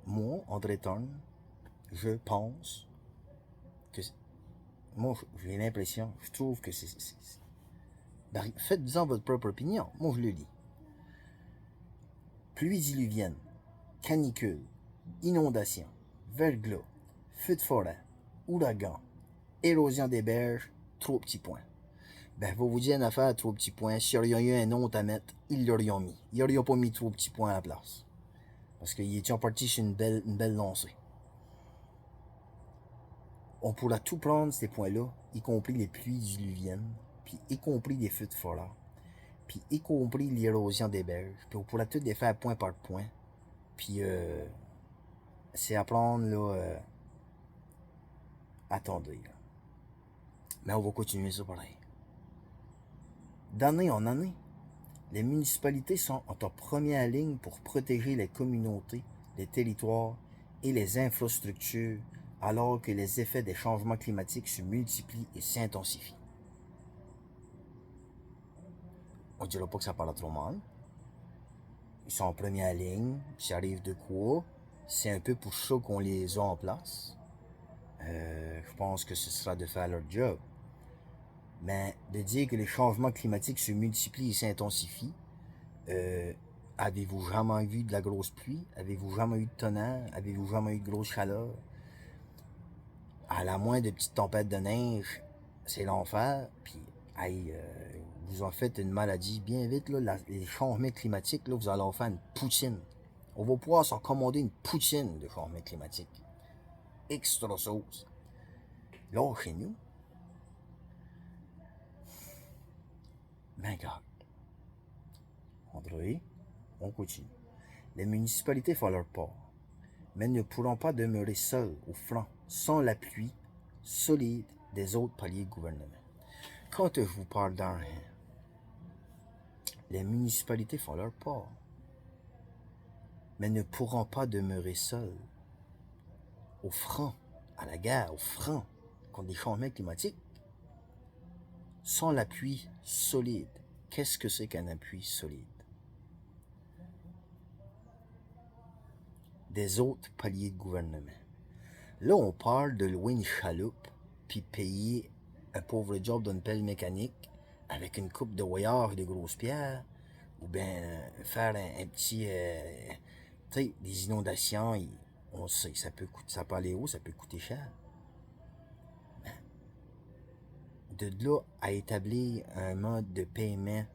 Moi, André Thorne, je pense que... Moi, j'ai l'impression, je trouve que c'est... Ben, faites-en votre propre opinion. Moi, je le lis. Pluie diluvienne, canicule, inondation, verglas, feu de forêt, ouragan, érosion des berges, trop petits points. Ben, je vais vous dire une affaire à trop petits points. S'il y aurait eu un autre à mettre, ils l'auraient mis. Ils n'auraient pas mis trop petits points à la place. Parce qu'ils étaient partis sur une belle lancée. On pourra tout prendre, ces points-là, y compris les pluies diluviennes, puis y compris les feux de forêt, puis y compris l'érosion des berges, puis on pourra tout les faire point par point. Puis, c'est à prendre, là, attendez, là. Mais on va continuer ça pareil. D'année en année, les municipalités sont en première ligne pour protéger les communautés, les territoires et les infrastructures alors que les effets des changements climatiques se multiplient et s'intensifient. On ne dira pas que ça parle trop mal. Ils sont en première ligne, puis ça arrive de quoi? C'est un peu pour ça qu'on les a en place. Je pense que ce sera de faire leur job. Mais de dire que les changements climatiques se multiplient et s'intensifient, avez-vous jamais vu de la grosse pluie? Avez-vous jamais eu de tonnerre? Avez-vous jamais eu de grosse chaleur? À la moindre de petites tempêtes de neige, c'est l'enfer. Puis, vous en faites une maladie bien vite. Là, les changements climatiques, là, vous allez en faire une poutine. On va pouvoir s'en commander une poutine de changements climatiques. Extra sauce. Là, chez nous, ben regarde. André, on continue. Les municipalités font leur part, mais ne pourront pas demeurer seules au front, sans l'appui solide des autres paliers de gouvernement. Quand je vous parle d'un rien, les municipalités font leur part, mais ne pourront pas demeurer seules au front, à la guerre, au front, contre les changements climatiques, sans l'appui solide. Qu'est-ce que c'est qu'un appui solide? Des autres paliers de gouvernement. Là, on parle de louer une chaloupe, puis payer un pauvre job d'une pelle mécanique avec une coupe de voyeurs et de grosses pierres, ou bien faire un petit... tu sais, des inondations, on sait, ça peut aller haut, ça peut coûter cher. De là à établir un mode de paiement,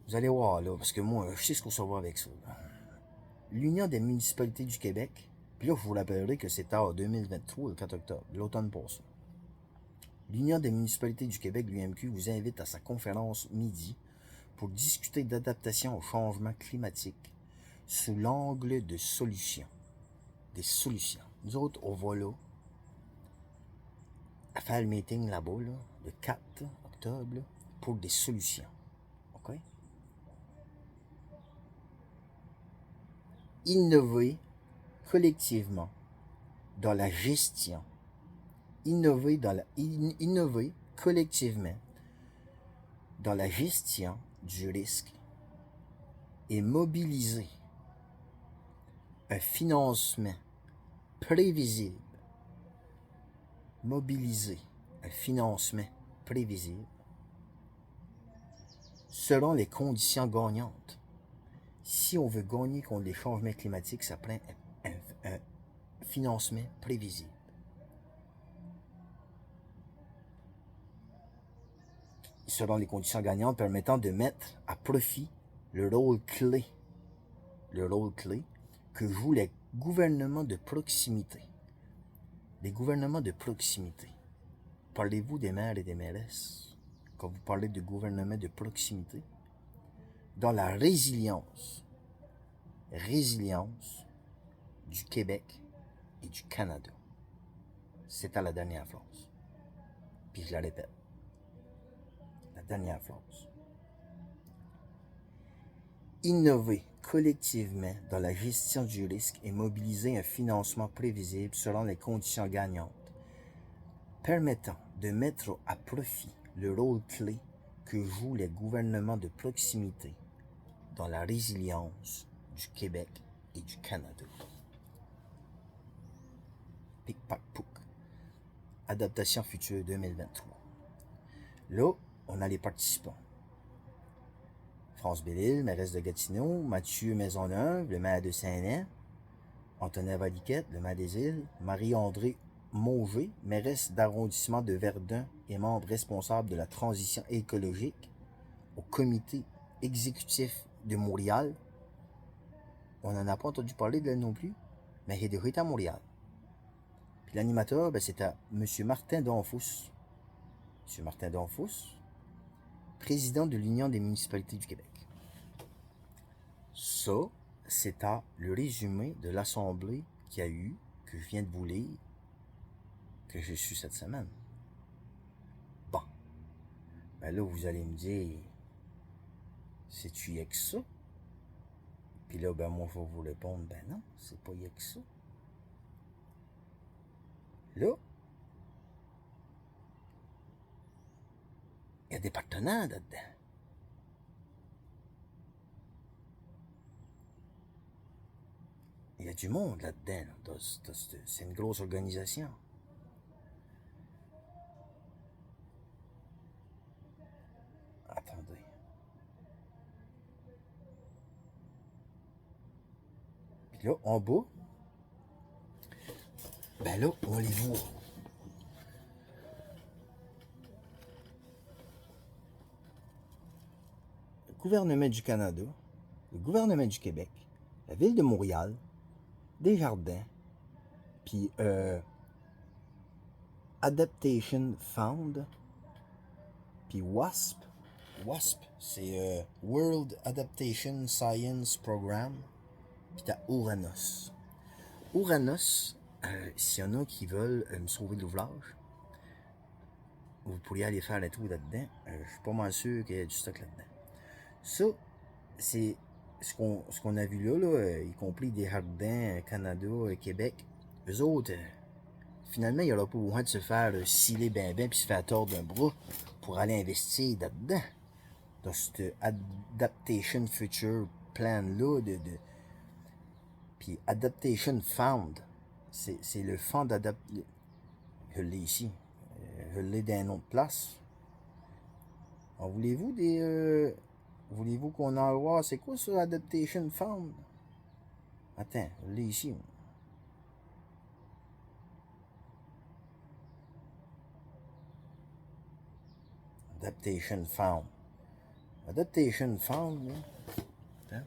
vous allez voir là, parce que moi, je sais ce qu'on s'en va avec ça. L'Union des municipalités du Québec, puis là, je vous rappellerai que c'était en 2023, le 4 octobre, l'automne passé. L'Union des municipalités du Québec, l'UMQ, vous invite à sa conférence midi pour discuter d'adaptation au changement climatique sous l'angle de solutions. Des solutions. Nous autres, on va là, à faire le meeting là-bas, là, le 4 octobre, là, pour des solutions. OK? Innover collectivement dans la gestion. Innover collectivement dans la gestion du risque et mobiliser un financement prévisible. Mobiliser un financement prévisible selon les conditions gagnantes. Si on veut gagner contre les changements climatiques, ça prend un financement prévisible. Selon les conditions gagnantes permettant de mettre à profit le rôle clé que jouent les gouvernements de proximité. Les gouvernements de proximité. parlez-vous des maires et des mairesses quand vous parlez de gouvernement de proximité? Dans la résilience du Québec et du Canada. C'est à la dernière phrase. Puis je la répète. La dernière phrase. Innover collectivement dans la gestion du risque et mobiliser un financement prévisible selon les conditions gagnantes, permettant de mettre à profit le rôle clé que jouent les gouvernements de proximité dans la résilience du Québec et du Canada. Pic-pac-pouc. Adaptation future 2023. Là, on a les participants. France Bellil, mairesse de Gatineau, Mathieu Maisonneuve, le maire de Saint-Lin, Antonin Valiquette, le maire des Îles, Marie-André Mauger, mairesse d'arrondissement de Verdun et membre responsable de la transition écologique au comité exécutif de Montréal. On n'en a pas entendu parler d'elle non plus, mais elle est déjà à Montréal. Puis l'animateur, c'était M. Martin Donfous. M. Martin Donfous, président de l'Union des municipalités du Québec. Ça, c'est le résumé de l'assemblée qu'il y a eu, que je viens de vous lire, que j'ai su cette semaine. Bon. Ben là, vous allez me dire, c'est-tu y a que ça? Puis là, moi, je vais vous répondre, non, c'est pas y a que ça. Là, il y a des partenaires là-dedans. Il y a du monde là-dedans. C'est une grosse organisation. Attendez. Puis là, en bas, là, on les voit. Le gouvernement du Canada, le gouvernement du Québec, la ville de Montréal, Desjardins, puis Adaptation Fund, puis WASP. WASP, c'est World Adaptation Science Program, puis t'as Uranus. Uranus, s'il y en a qui veulent me sauver de l'ouvrage, vous pourriez aller faire le tour là-dedans. Je suis pas mal sûr qu'il y a du stock là-dedans. Ça, c'est ce qu'on a vu là, y compris Desjardins, Canada, Québec. Eux autres, finalement, il n'y aura pas besoin de se faire sciller ben puis se faire tordre d'un bras pour aller investir là-dedans. Dans cette Adaptation Future Plan-là. Puis Adaptation Fund, c'est le fonds d'adaptation. Je l'ai ici. Je l'ai dans une autre place. Alors, voulez-vous qu'on envoie? C'est quoi ça, Adaptation Fund? Attends, je l'ai ici. Adaptation Fund. Adaptation Fund, là. Attends.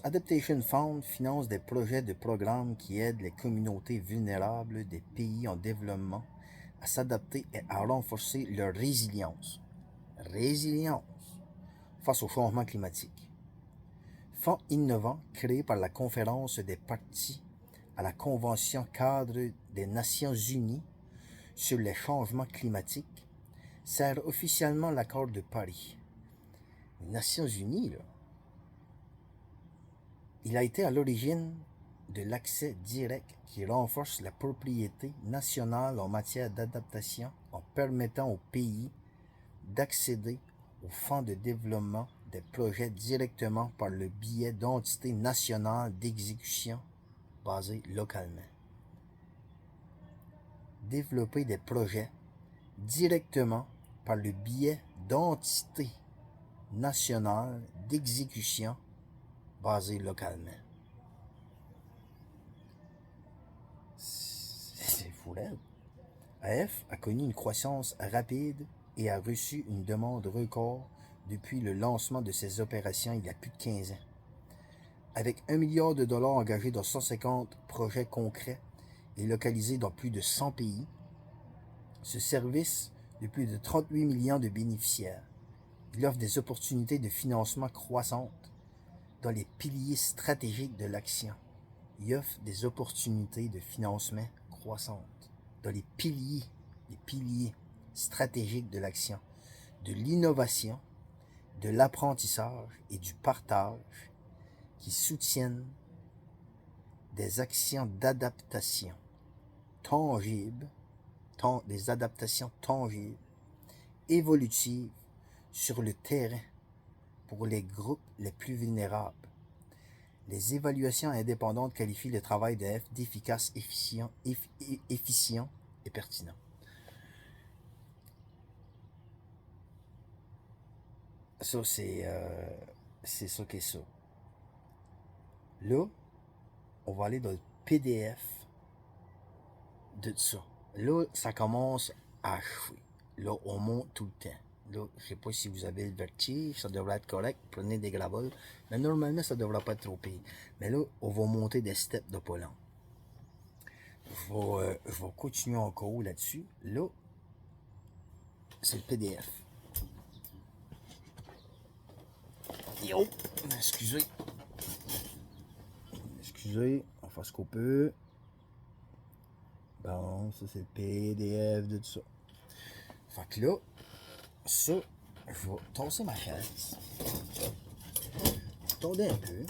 Adaptation Fund finance des projets de programmes qui aident les communautés vulnérables des pays en développement à s'adapter et à renforcer leur résilience. Résilience face au changement climatique. Fonds innovant créé par la Conférence des parties à la Convention cadre des Nations Unies sur les changements climatiques sert officiellement l'accord de Paris. Les Nations Unies, là. Il a été à l'origine de l'accès direct qui renforce la propriété nationale en matière d'adaptation en permettant aux pays d'accéder aux fonds de développement des projets directement par le biais d'entités nationales d'exécution basées localement. Développer des projets directement par le biais d'entités nationales d'exécution basées localement. C'est fou là. AF a connu une croissance rapide et a reçu une demande record depuis le lancement de ses opérations il y a plus de 15 ans. Avec 1 milliard de dollars engagés dans 150 projets concrets et localisés dans plus de 100 pays, ce service de plus de 38 millions de bénéficiaires. Il offre des opportunités de financement croissantes dans les piliers stratégiques de l'action. Il offre des opportunités de financement croissantes dans les piliers stratégiques de l'action, de l'innovation, de l'apprentissage et du partage qui soutiennent des actions d'adaptation tangibles, des adaptations tangibles, évolutives sur le terrain pour les groupes les plus vulnérables. Les évaluations indépendantes qualifient le travail de F d'efficace, efficient et pertinent. Ça, c'est ça qu'est ça. Là, on va aller dans le PDF de ça. Là, ça commence à achever. Là, on monte tout le temps. Là, je sais pas si vous avez le vertige, ça devrait être correct. Prenez des gravoles. Mais normalement, ça devrait pas être trop pire. Mais là, on va monter des steps de pas long. Je vais continuer encore là-dessus. Là, c'est le PDF. Yo! Excusez. On fait ce qu'on peut. Bon, ça c'est le PDF de tout ça. Fait que là, ça, je vais tasser ma chaise. Tonder un peu.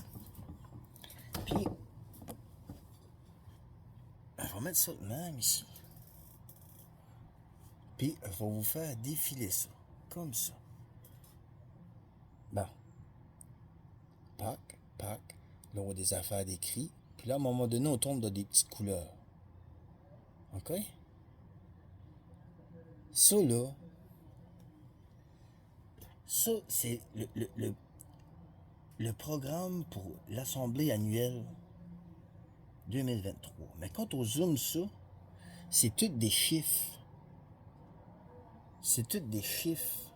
Puis, je vais mettre ça de même ici. Puis, je vais vous faire défiler ça. Comme ça. Bon. Pac. Là, on a des affaires d'écrit. Puis là, à un moment donné, on tombe dans des petites couleurs. OK? Ça, là, ça, c'est le programme pour l'Assemblée annuelle 2023. Mais quand on zoome ça, c'est tous des chiffres. C'est tous des chiffres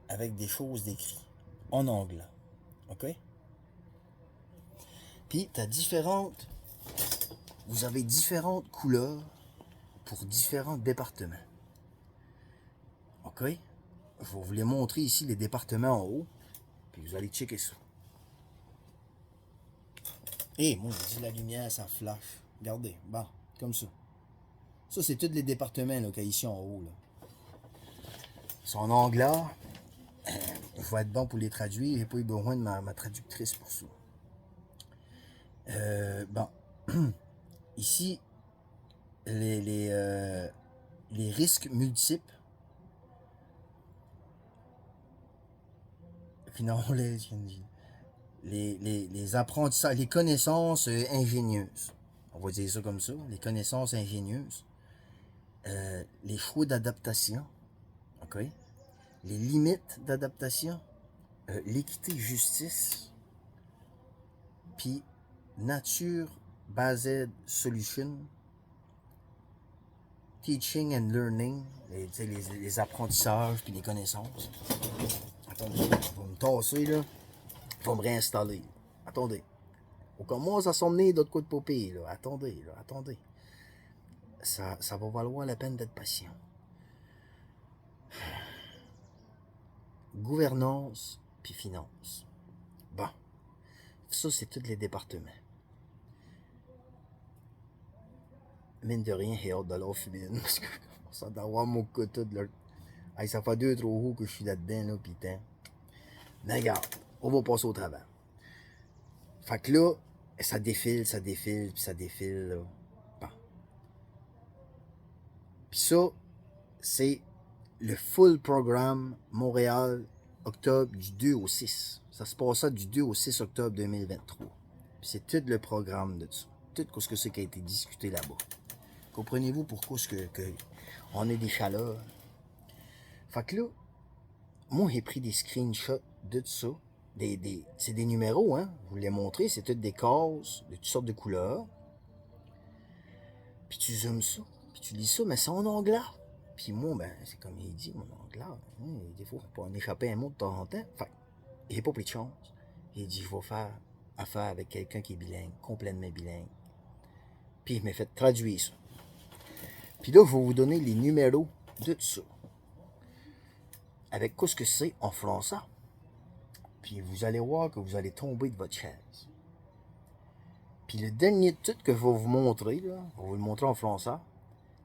avec des choses décrites en anglais. OK? Puis, vous avez différentes couleurs pour différents départements. OK? Je vais vous les montrer ici, les départements en haut. Puis vous allez checker ça. Et moi, je dis la lumière, ça flash. Regardez, bon, comme ça. Ça, c'est tous les départements là, qu'il y a ici en haut. Là. Ils sont en anglais. Je vais être bon pour les traduire. J'ai pas eu besoin de ma traductrice pour ça. Bon. Ici, les risques multiples. Finalement, les apprentissages, les connaissances ingénieuses. On va dire ça comme ça. Les connaissances ingénieuses. Les choix d'adaptation. OK? Les limites d'adaptation. L'équité justice. Puis Nature Based Solution. Teaching and Learning. Les apprentissages puis les connaissances. Attendez, je vais me tasser là. Je vais me réinstaller. Attendez. On commence à s'emmener d'autre côté de popée, là. Attendez. Ça va valoir la peine d'être patient. Gouvernance puis finance. Bon. Ça, c'est tous les départements. Mine de rien, j'ai hâte de leur fumer une, parce que ça doit avoir mon quota de leur... Hey, ça fait 2-3 jours que je suis là-dedans, là, pis tant. Mais regarde, on va passer au travers. Fait que là, ça défile, puis ça défile, là. Bon. Puis ça, c'est le full programme Montréal, octobre du 2 au 6. Ça se passe du 2 au 6 octobre 2023. Puis c'est tout le programme de ça. Tout ce que c'est qui a été discuté là-bas. Comprenez-vous pourquoi on a des chaleurs? Fait que là, moi j'ai pris des screenshots de ça. C'est des numéros, hein? Je vous l'ai montré, c'est toutes des cases de toutes sortes de couleurs. Puis tu zoomes ça, puis tu lis ça, mais c'est en anglais. Puis moi, ben, c'est comme il dit, mon anglais. Hein, des fois, on peut en échapper un mot de temps en temps. Fait j'ai pas pris de chance. Il dit, je vais faire affaire avec quelqu'un qui est bilingue, complètement bilingue. Puis il m'a fait traduire ça. Puis là, je vais vous donner les numéros de tout ça. Avec quoi ce que c'est en français. Puis vous allez voir que vous allez tomber de votre chaise. Puis le dernier titre que je vais vous montrer, là, je vais vous le montrer en français.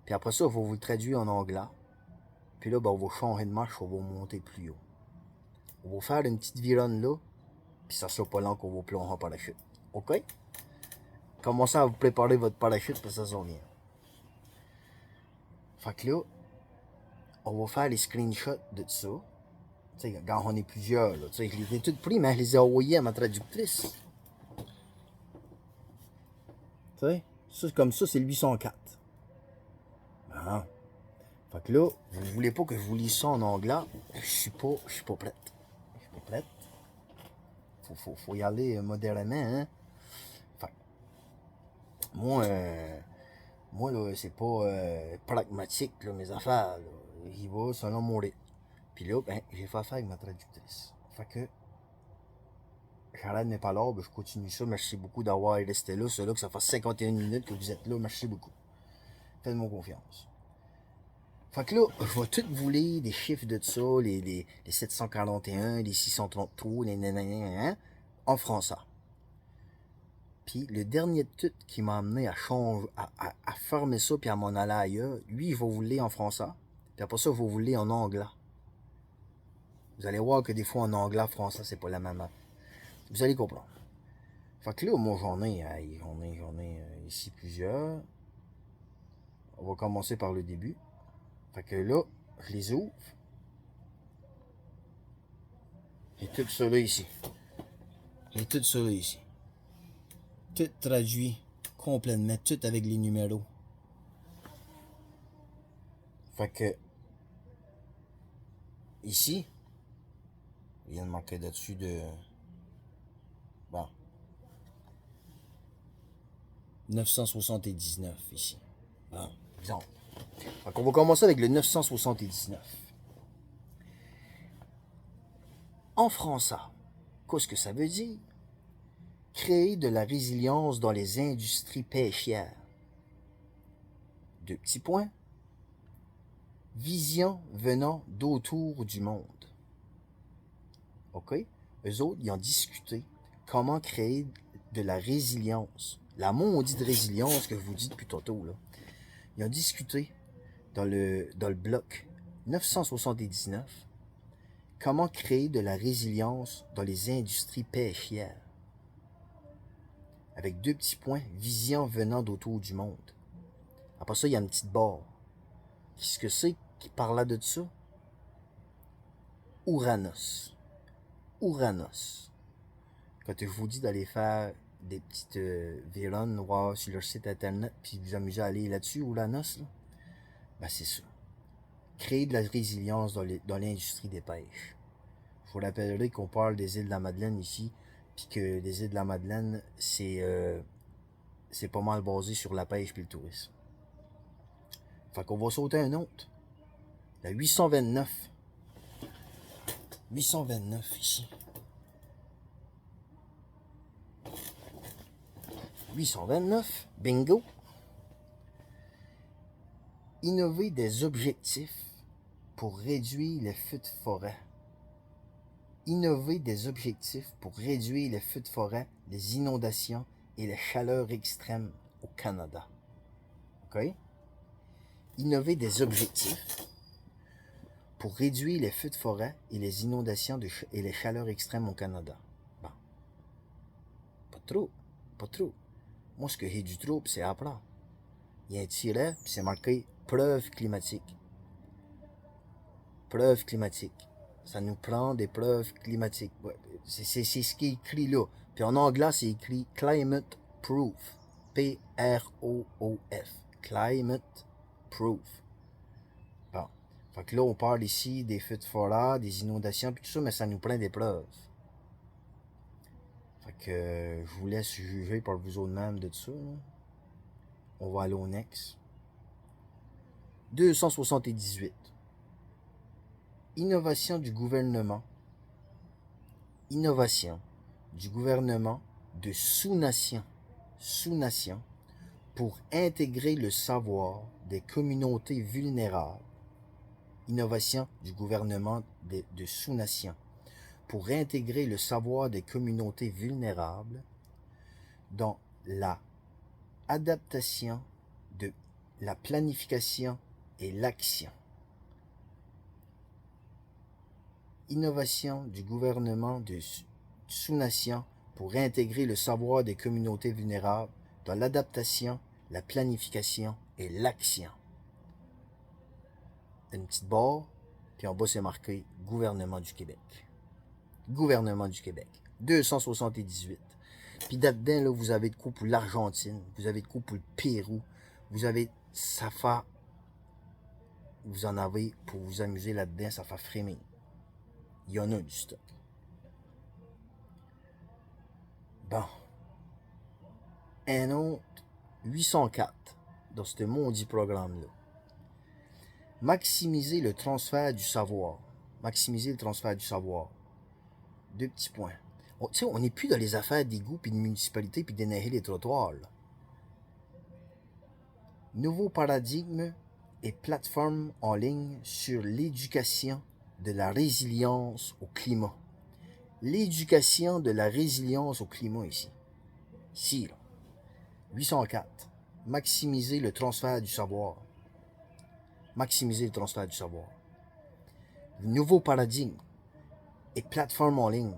Puis après ça, je vais vous le traduire en anglais. Puis là, ben, on va changer de marche, on va monter plus haut. On va faire une petite vironne là. Puis ça sera pas long qu'on va plonger en parachute. OK? Commencez à vous préparer votre parachute parce que ça s'en vient. Fait que là, on va faire les screenshots de tout ça. Tu sais, quand on est plusieurs, là, tu sais, je les ai toutes pris, mais je les ai envoyés à ma traductrice. Tu sais, ça, comme ça, c'est le 804. Bon. Fait que là, vous ne voulez pas que je vous lise ça en anglais. Je suis pas prête. Je suis pas prête. Faut y aller modérément, hein. Fait moi là, c'est pas pragmatique, là, mes affaires, là. Il va selon mon rythme. Puis là, ben, j'ai fait affaire avec ma traductrice. Fait que, j'arrête mes palabres, je continue ça. Merci beaucoup d'avoir resté là. C'est là que ça fait 51 minutes que vous êtes là. Merci beaucoup. Faites-moi confiance. Fait que là, je vais tout vous lire des chiffres de ça, les 741, les 633, les nanana, en français. Puis le dernier tout qui m'a amené à changer, à fermer ça puis à m'en aller ailleurs, lui, je vais vous le lire en français. Puis après ça, je vais vous le lire en anglais. Vous allez voir que des fois en anglais, français, c'est pas la même. Vous allez comprendre. Fait que là, moi, j'en ai ici plusieurs. On va commencer par le début. Fait que là, je les ouvre. J'ai tout ça là ici. J'ai tout ça là ici. Tout traduit complètement, tout avec les numéros. Fait que, ici, il vient de marquer là-dessus de... Bon. 979 ici. Bon, exemple. Fait qu'on va commencer avec le 979. En français, qu'est-ce que ça veut dire? Créer de la résilience dans les industries pêchières. Deux petits points. Vision venant d'autour du monde. OK? Eux autres, ils ont discuté comment créer de la résilience. La maudite résilience que je vous dis depuis tantôt, là. Ils ont discuté dans le bloc 979 comment créer de la résilience dans les industries pêchières. Avec deux petits points, vision venant d'autour du monde. Après ça, il y a une petite barre. Qu'est-ce que c'est qui parle de ça? Uranus. Uranus. Quand je vous dis d'aller faire des petites vironnes, voir sur leur site internet, puis vous amuser à aller là-dessus, Uranus, là, ben c'est ça. Créer de la résilience dans l'industrie des pêches. Je vous rappellerai qu'on parle des îles de la Madeleine ici, puis que les îles de la Madeleine, c'est pas mal basé sur la pêche puis le tourisme. Fait qu'on va sauter un autre. La 829. 829 ici. 829, bingo. Innover des objectifs pour réduire les feux de forêt. Innover des objectifs pour réduire les feux de forêt, les inondations et les chaleurs extrêmes au Canada. OK? Innover des objectifs pour réduire les feux de forêt et les inondations et les chaleurs extrêmes au Canada. Bon. Pas trop. Pas trop. Moi, ce que j'ai du trop, c'est à plat. Il y a un tiret, puis c'est marqué preuve climatique. Preuve climatique. Ça nous prend des preuves climatiques. Ouais, c'est ce qui est écrit là. Puis en anglais, c'est écrit Climate Proof. P-R-O-O-F. Climate Proof. Bon. Fait que là, on parle ici des feux de forêt, des inondations, puis tout ça, mais ça nous prend des preuves. Fait que je vous laisse juger par vous autres mêmes de tout ça. Là. On va aller au next. 278. Innovation du gouvernement. Innovation du gouvernement de sous-nations pour intégrer le savoir des communautés vulnérables. Innovation du gouvernement de sous-nations pour intégrer le savoir des communautés vulnérables dans la adaptation de la planification et l'action. Innovation du gouvernement de sous-nations pour intégrer le savoir des communautés vulnérables dans l'adaptation, la planification et l'action. Une petite barre, puis en bas c'est marqué Gouvernement du Québec. Gouvernement du Québec. 278. Puis là-dedans, là, vous avez de quoi pour l'Argentine, vous avez de quoi pour le Pérou, vous avez, ça fait, vous en avez pour vous amuser là-dedans, ça fait frémir. Il y en a du stock. Bon. Un autre, 804, dans ce maudit programme-là. Maximiser le transfert du savoir. Maximiser le transfert du savoir. Deux petits points. On n'est plus dans les affaires d'égout, puis de municipalité, puis d'éneiger les trottoirs. Là. Nouveau paradigme et plateforme en ligne sur l'éducation de la résilience au climat. L'éducation de la résilience au climat ici. Ici, là. 804. Maximiser le transfert du savoir. Maximiser le transfert du savoir. Nouveau paradigme et plateforme en ligne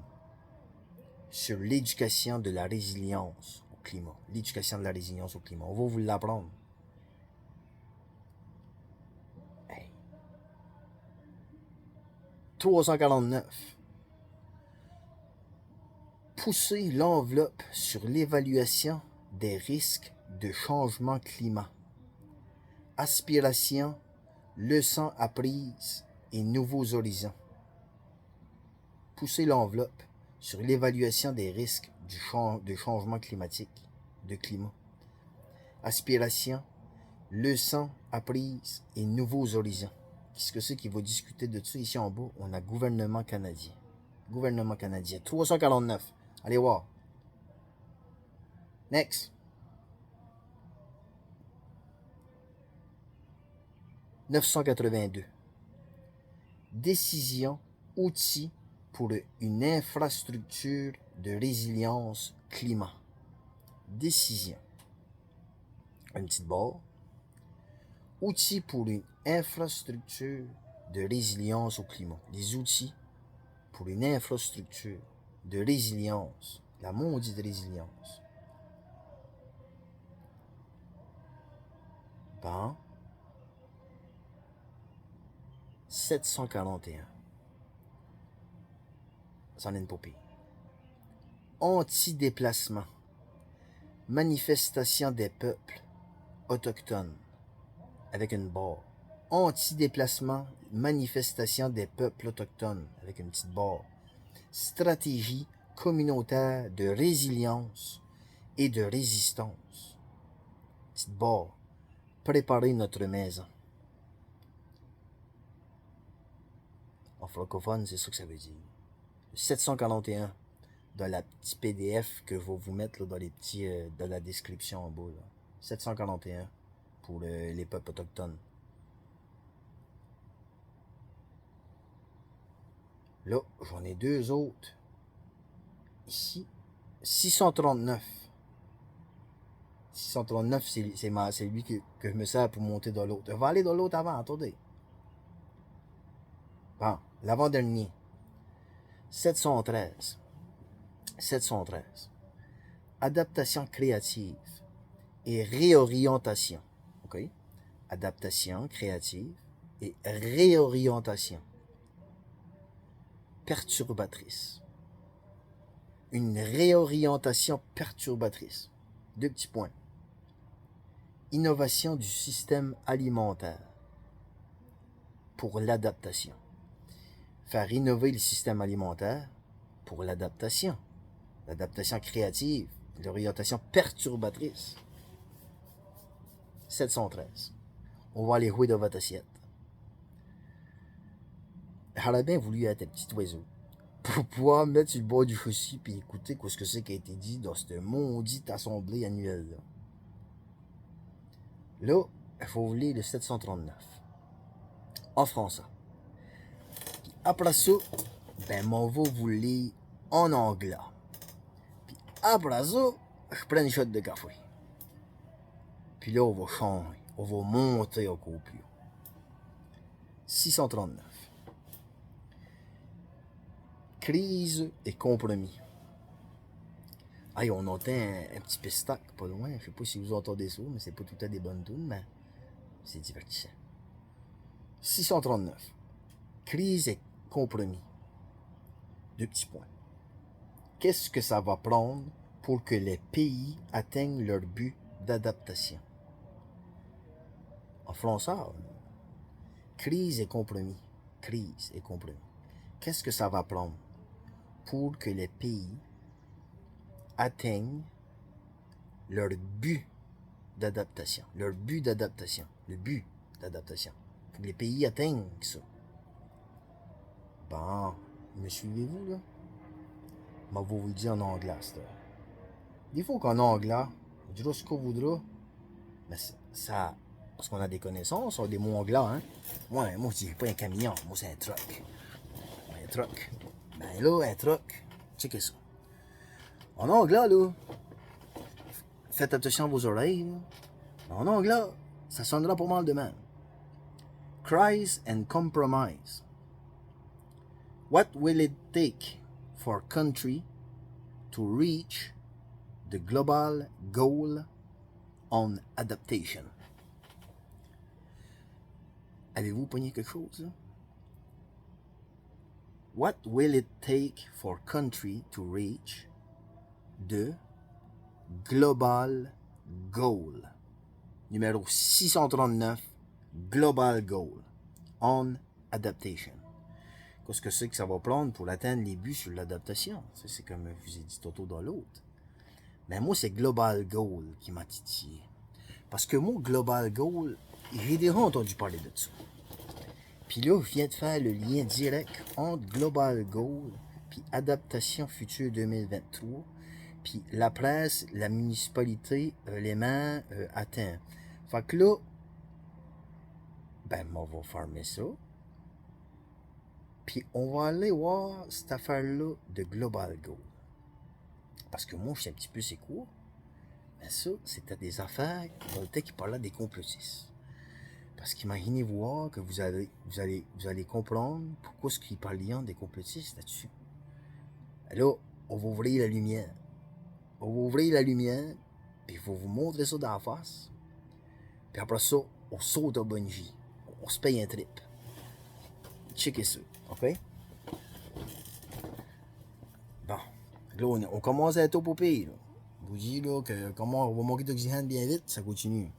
sur l'éducation de la résilience au climat. L'éducation de la résilience au climat. On va vous l'apprendre. Hey. 349. Pousser l'enveloppe sur l'évaluation des risques de changement climat. Aspiration, leçons apprises et nouveaux horizons. Pousser l'enveloppe sur l'évaluation des risques de changement climatique, de climat. Aspiration, leçons apprises et nouveaux horizons. Qu'est-ce que c'est qui va discuter de ça ici en bas? On a gouvernement canadien. Gouvernement canadien. 349. Allez voir. Next. 982. Décision, outil pour une infrastructure de résilience climat. Décision. Une petite barre. Outils pour une infrastructure de résilience au climat. Des outils pour une infrastructure de résilience. La maudite résilience. Bon. 741. C'en est une popée. Anti-déplacement. Manifestation des peuples autochtones. Avec une barre. Anti-déplacement, manifestation des peuples autochtones. Avec une petite barre. Stratégie communautaire de résilience et de résistance. Petite barre. Préparer notre maison. En francophone, c'est ça que ça veut dire. 741 dans la petite PDF que je vais vous mettre là, dans les petits dans la description en bas. Là. 741 pour les peuples autochtones. Là, j'en ai deux autres. Ici, 639. 639, c'est lui que je me sers pour monter dans l'autre. Je vais aller dans l'autre avant, attendez. Bon, l'avant-dernier. 713. 713. Adaptation créative et réorientation. OK? Adaptation créative et réorientation. Perturbatrice. Une réorientation perturbatrice. Deux petits points. Innovation du système alimentaire pour l'adaptation. Faire innover le système alimentaire pour l'adaptation. L'adaptation créative, l'orientation perturbatrice. 713. On va aller jouer dans votre assiette. J'aurais bien voulu être un petit oiseau. pour pouvoir me mettre sur le bord du châssis puis écouter ce que c'est qui a été dit dans cette maudite assemblée annuelle-là. Là, il faut lire le 739 en français. Puis après ça, ben, on va vous lire en anglais. Puis après ça, je prends une shot de café. Puis là, on va changer. On va monter encore plus haut. 639. Crise et compromis. Hey, on entend un petit pistac pas loin. Je sais pas si vous entendez ça, mais c'est pas tout à des bonnes tunes, mais c'est divertissant. 639. Crise et compromis. 2 petits points. Qu'est-ce que ça va prendre pour que les pays atteignent leur but d'adaptation? En français, crise et compromis. Crise et compromis. Qu'est-ce que ça va prendre pour que les pays atteignent leur but d'adaptation? Leur but d'adaptation. Le but d'adaptation. Faut que les pays atteignent ça. Bon, me suivez-vous, là? Je vais vous le dire en anglais, c'est. Des fois qu'en anglais, on dira ce qu'on voudra, mais ça, parce qu'on a des connaissances, on a des mots anglais, hein? Moi, je dis pas un camion, moi c'est un truck. Un truck. Ben là, un truck, checkez ça. En anglais, là, faites attention à vos oreilles, là. En anglais, ça sonnera pas mal de même. Crise and compromise. What will it take for country to reach the global goal on adaptation? Avez-vous pogné quelque chose, là? What will it take for country to reach the global goal? Numéro 639, global goal on adaptation. Qu'est-ce que c'est que ça va prendre pour atteindre les buts sur l'adaptation? C'est comme je vous ai dit tantôt dans l'autre. Mais moi, c'est global goal qui m'a titillé. Parce que moi, global goal, j'ai déjà entendu parler de ça. Puis là, je viens de faire le lien direct entre Global Goal puis Adaptation Future 2023, puis la presse, la municipalité, les mains atteignent. Fait que là, ben, on va fermer ça. Puis on va aller voir cette affaire-là de Global Goal. Parce que moi, je sais un petit peu c'est quoi. Mais ça, c'était des affaires dans le temps qui parlaient des complotistes. Parce qu'imaginez voir que vous allez comprendre pourquoi ce qu'ils parlent des complotistes là-dessus. Là, on va ouvrir la lumière. On va ouvrir la lumière, puis il faut vous montrer ça dans la face. Puis après ça, on saute au bungee. On se paye un trip. Checkez ça, ok? Bon, là, on commence à être au pays, là. Je vous dis là, que comment on va manquer d'oxygène bien vite, ça continue.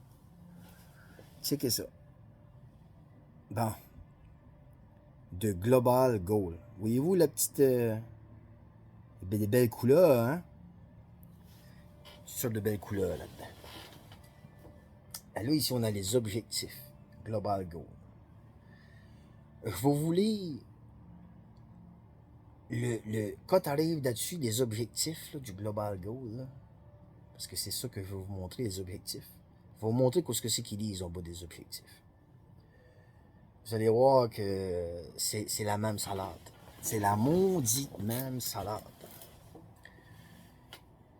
Checkez ça. Bon. De Global Goal. Voyez-vous la petite... des belles couleurs, hein? Toutes sortes de belles couleurs là-dedans. Là, ici, on a les objectifs. Global Goal. Je vais vous lire quand tu arrives là-dessus, les objectifs là, du Global Goal, là, parce que c'est ça que je vais vous montrer, les objectifs. Je vais vous montrer ce que c'est qu'ils disent en bas des objectifs. Vous allez voir que c'est la même salade. C'est la maudite même salade.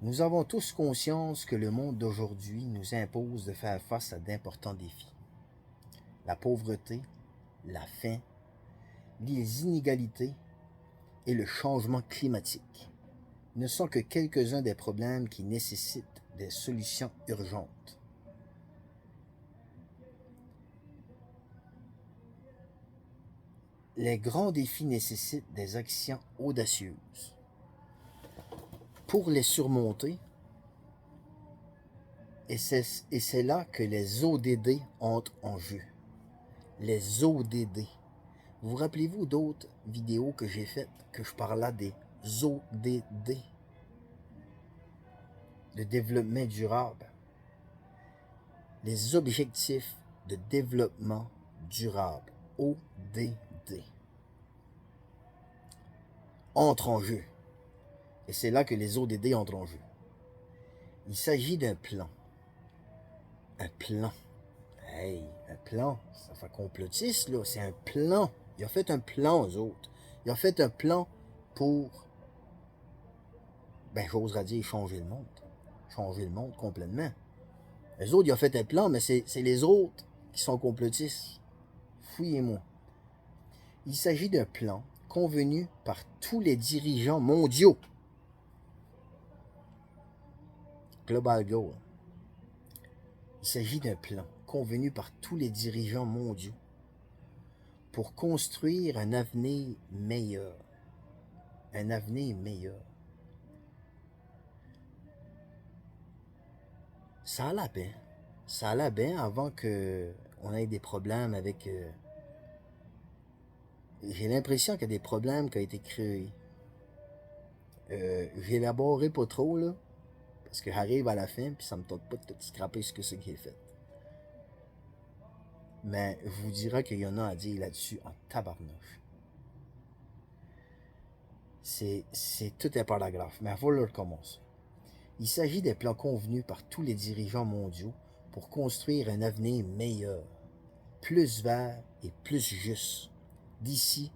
Nous avons tous conscience que le monde d'aujourd'hui nous impose de faire face à d'importants défis. La pauvreté, la faim, les inégalités et le changement climatique ne sont que quelques-uns des problèmes qui nécessitent des solutions urgentes. Les grands défis nécessitent des actions audacieuses. Pour les surmonter, et c'est là que les ODD entrent en jeu. Les ODD. Vous rappelez-vous d'autres vidéos que j'ai faites que je parlais des ODD, de développement durable, les objectifs de développement durable, ODD. entre en jeu. Et c'est là que les ODD entrent en jeu. Il s'agit d'un plan. Un plan. Hey, un plan. Ça fait complotiste, là. C'est un plan. Il a fait un plan aux autres. Il a fait un plan pour, ben, j'oserais dire, changer le monde. Changer le monde complètement. Les autres, ils ont fait un plan, mais c'est les autres qui sont complotistes. Fouillez-moi. Il s'agit d'un plan convenu par tous les dirigeants mondiaux. Global Goal. Il s'agit d'un plan convenu par tous les dirigeants mondiaux pour construire un avenir meilleur. Un avenir meilleur. Ça allait bien. Ça allait bien avant qu'on ait des problèmes avec... j'ai l'impression qu'il y a des problèmes qui ont été créés. J'élaborerai pas trop, là, parce que j'arrive à la fin, puis ça me tente pas de tout scraper ce que c'est qui est fait. Mais je vous dirais qu'il y en a à dire là-dessus en tabarnouche. C'est tout un paragraphe, mais il faut le recommencer. Il s'agit des plans convenus par tous les dirigeants mondiaux pour construire un avenir meilleur, plus vert et plus juste, d'ici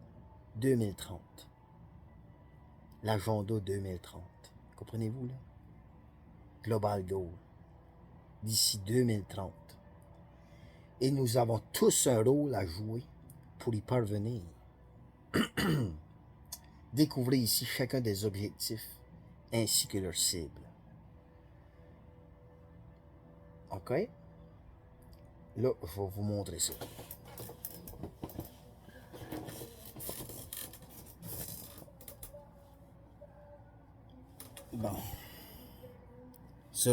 2030. L'agenda 2030. Comprenez-vous, là? Global Goal. D'ici 2030. Et nous avons tous un rôle à jouer pour y parvenir. Découvrez ici chacun des objectifs ainsi que leurs cibles. OK? Là, je vais vous montrer ça. Bon. Ça,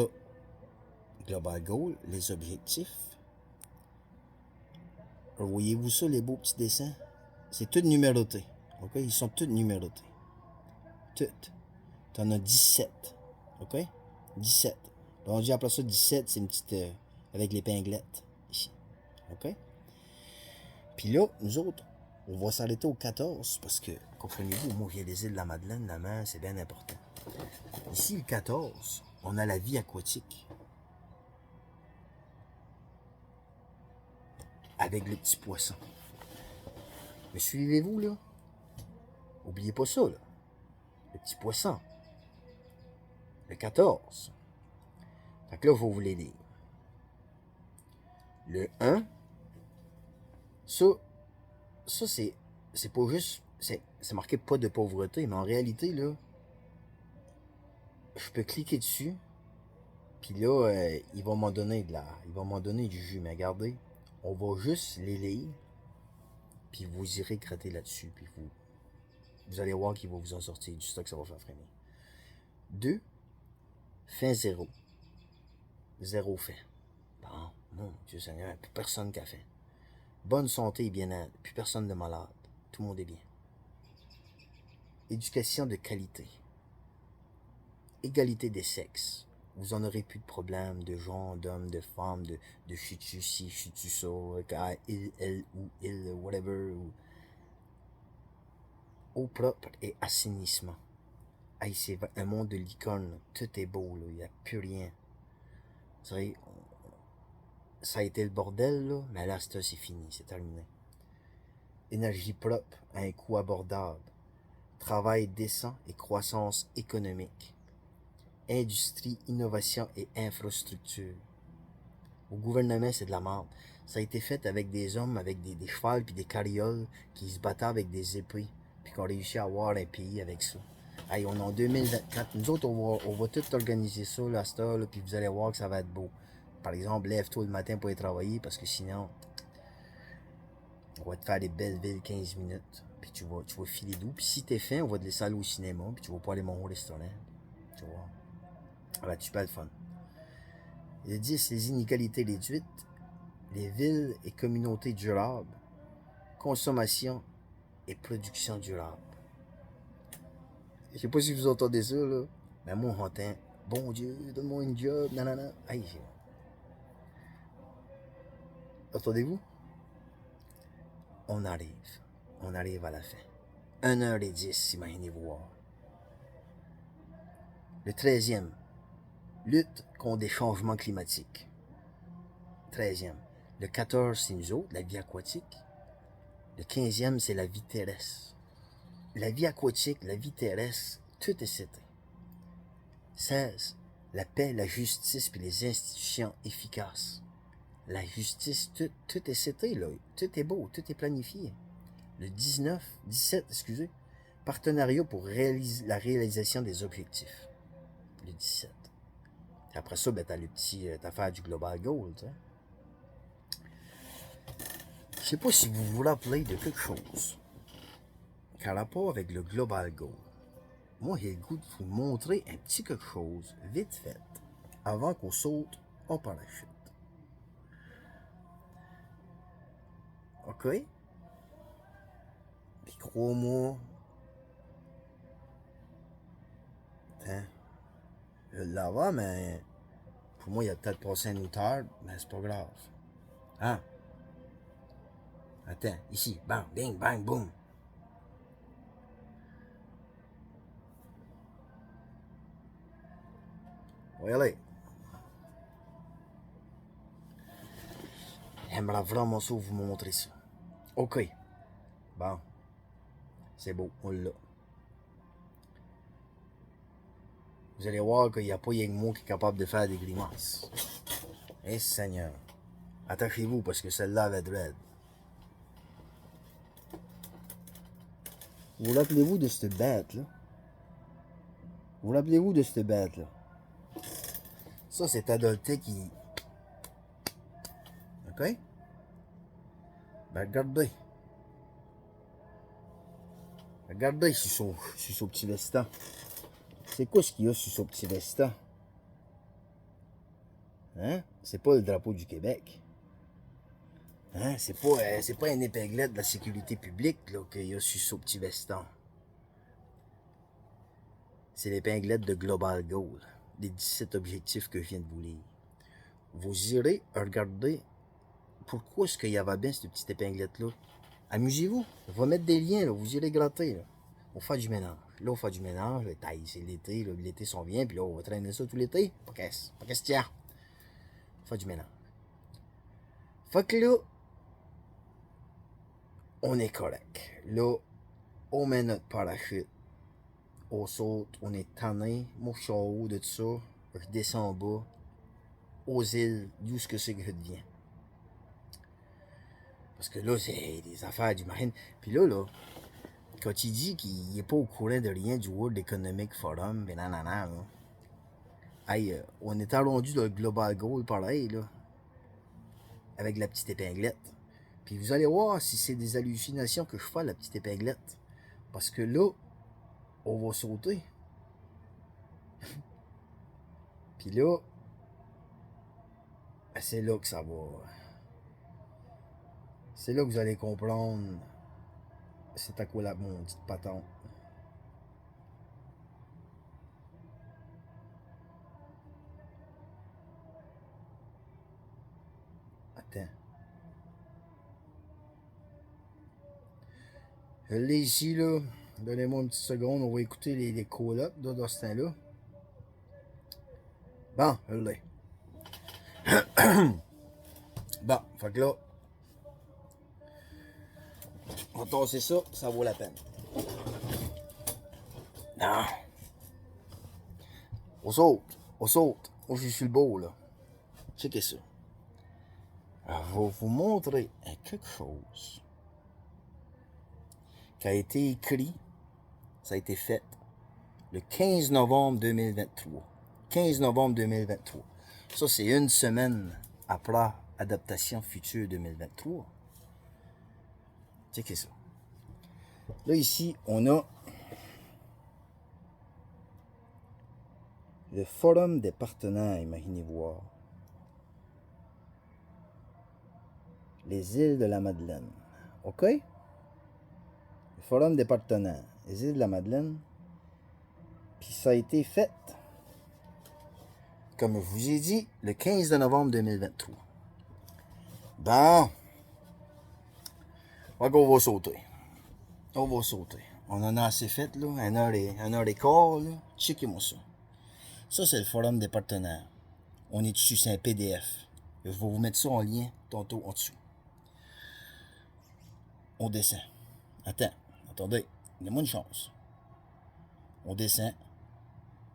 Global Goal, les objectifs. Voyez-vous ça, les beaux petits dessins? C'est tout numéroté. OK? Ils sont tous numérotés. Toutes. T'en as 17. OK? 17. On dit après ça 17, c'est une petite... avec l'épinglette. Ici. OK? Puis là, nous autres, on va s'arrêter au 14 parce que, comprenez-vous, moi, j'ai les îles de la Madeleine, la mer, c'est bien important. Ici, le 14, on a la vie aquatique. Avec le petit poisson. Me suivez-vous, là? Oubliez pas ça, là. Le petit poisson. Le 14. Fait que là, je vais vous les lire. Le 1, ça c'est pas juste... C'est marqué pas de pauvreté, mais en réalité, là, je peux cliquer dessus, puis là, il va m'en donner il va m'en donner du jus. Mais regardez, on va juste les lire, puis vous irez gratter là-dessus, puis vous allez voir qu'il va vous en sortir du stock, ça va faire freiner. 2, fin 0. 0 fin. Bon, mon Dieu Seigneur, plus personne qui a faim. Bonne santé et bien-être, plus personne de malade. Tout le monde est bien. Éducation de qualité. Égalité des sexes. Vous en aurez plus de problèmes de genre, d'hommes, de femmes, de je suis-tu ci, je suis-tu ça, il, elle ou il, whatever. Eau propre et assainissement. Hey, c'est un monde de licorne. Tout est beau, là. Il n'y a plus rien. Vous savez, ça a été le bordel, là, mais là, c'est fini, c'est terminé. Énergie propre à un coût abordable. Travail décent et croissance économique. Industrie, innovation et infrastructure. Au gouvernement, c'est de la merde. Ça a été fait avec des hommes, avec des chevals puis des carrioles qui se battaient avec des épées, puis qu'on réussit à avoir un pays avec ça. Hey, on est en 2024. Nous autres, on va tout organiser ça, là, à cette heure, là, puis vous allez voir que ça va être beau. Par exemple, lève-toi le matin pour aller travailler, parce que sinon, on va te faire des belles villes 15 minutes. Puis tu vas filer doux. Puis si t'es faim, on va te laisser aller au cinéma, puis tu vas pas aller manger au restaurant. Tu vois. Ça va être super le fun. Le 10, les inégalités réduites, les villes et communautés durables, consommation et production durable. Je sais pas si vous entendez ça, là, mais moi, j'entends, bon Dieu, donne-moi une job, nanana. Hey, entendez-vous? On arrive à la fin. 1h10, imaginez voir. Le 13e, lutte contre des changements climatiques. 13e. Le 14, c'est nous autres, la vie aquatique. Le 15e, c'est la vie terrestre. La vie aquatique, la vie terrestre, tout est cité. 16. La paix, la justice puis les institutions efficaces. La justice, tout est cité, là. Tout est beau, tout est planifié. Le 17, partenariat pour la réalisation des objectifs. Le 17. Et après ça, ben, t'as le petit affaire du Global Goal, tu sais. Je sais pas si vous voulez appeler de quelque chose qu'à rapport avec le Global Goal. Moi, j'ai le goût de vous montrer un petit quelque chose, vite fait, avant qu'on saute en parachute. OK? Puis crois-moi, attends, je l'avais, mais pour moi, il a peut-être passé un auteur, mais c'est pas grave. Hein? Attends, ici, bang, bing, bang, boum. On va y aller. J'aimerais vraiment ça vous montrer ça. OK. Bon. C'est beau, on l'a. Vous allez voir qu'il n'y a pas rien que moi qui est capable de faire des grimaces. Eh Seigneur. Attachez-vous parce que celle-là va être raide. Vous rappelez-vous de cette bête-là? Vous rappelez-vous de cette bête-là? Ça, c'est Adolté qui... OK? Ben, regardez. Regardez sur son petit veston. C'est quoi ce qu'il y a sur son petit veston? Hein? C'est pas le drapeau du Québec. Hein? C'est pas une épinglette de la sécurité publique qu'il y a sur son petit veston. C'est l'épinglette de Global Goal, des 17 objectifs que je viens de vous lire. Vous irez regarder pourquoi est-ce qu'il y avait bien cette petite épinglette-là. Amusez-vous. On va mettre des liens, là. Vous irez gratter. Là. On fait du ménage. Là, on fait du ménage. C'est l'été. L'été s'en vient. Puis là, on va traîner ça tout l'été. Pas question. On fait du ménage. Fait que là, on est correct. Là, on met notre parachute. On saute. On est tanné. Moi, je suis en haut de tout ça. Je descends en bas. Aux îles. D'où ce que c'est que je deviens. Parce que là, c'est des affaires du marine. Puis là, quand il dit qu'il n'est pas au courant de rien du World Economic Forum, ben nanana, là. Hey, on est allondu dans le Global Goal, pareil, là. Avec la petite épinglette. Puis vous allez voir si c'est des hallucinations que je fais, la petite épinglette. Parce que là, on va sauter. Puis là, c'est là que ça va. C'est là que vous allez comprendre c'est à quoi la petite patente. Attends. Je l'ai ici, là. Donnez-moi une petite seconde. On va écouter les colocs dans ce temps-là. Bon, je l'ai. Bon, fait que là, on va tasser ça, ça vaut la peine. Non. On saute. Moi, je suis le beau, là. Checkez ça. Alors, je vais vous montrer quelque chose qui a été écrit, ça a été fait le 15 novembre 2023. 15 novembre 2023. Ça, c'est une semaine après Adaptation Future 2023. Checkez ça. Là, ici, on a le Forum des partenaires, imaginez voir. Les îles de la Madeleine. OK? Le Forum des partenaires. Les îles de la Madeleine. Puis ça a été fait, comme je vous ai dit, le 15 novembre 2023. Bon. On va sauter. On On en a assez fait, là. 1 heure et quart, là. Checkez-moi ça. Ça, c'est le forum des partenaires. On est dessus, c'est un PDF. Je vais vous mettre ça en lien tantôt en dessous. On descend. Attendez. Donne-moi une chance. On descend.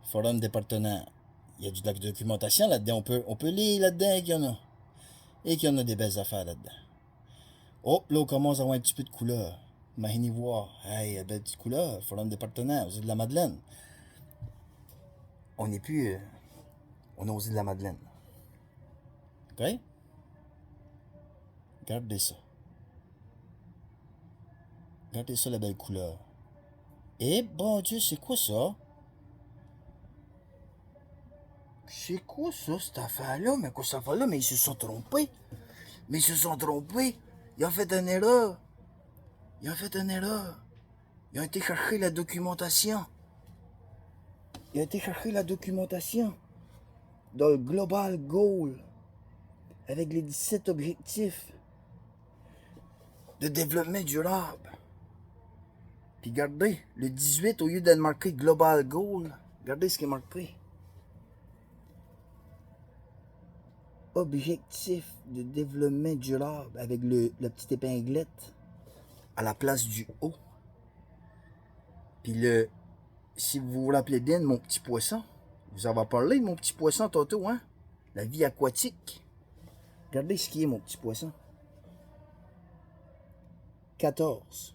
Forum des partenaires. Il y a de la documentation là-dedans. On peut lire là-dedans qu'il y en a. Et qu'il y en a des belles affaires là-dedans. Oh, là, on commence à avoir un petit peu de couleur. Imaginez voir. Hey, il y a de belles petites couleurs. Forum des partenaires. Aux îles de la Madeleine. On n'est plus... on est aux îles de la Madeleine. OK? Regardez ça. Regardez ça, la belle couleur. Eh, bon Dieu, c'est quoi ça? C'est quoi ça, cette affaire-là? Mais quoi, cette affaire-là? Mais ils se sont trompés. Ils ont fait une erreur. Ils ont été chercher la documentation. Dans le Global Goal. Avec les 17 objectifs de développement durable. Puis regardez, le 18, au lieu d'être marqué Global Goal, regardez ce qui est marqué. Objectif de développement durable avec la petite épinglette à la place du O. Puis si vous vous rappelez bien de mon petit poisson, vous avez parlé de mon petit poisson tantôt, hein? La vie aquatique. Regardez ce qui est mon petit poisson. 14.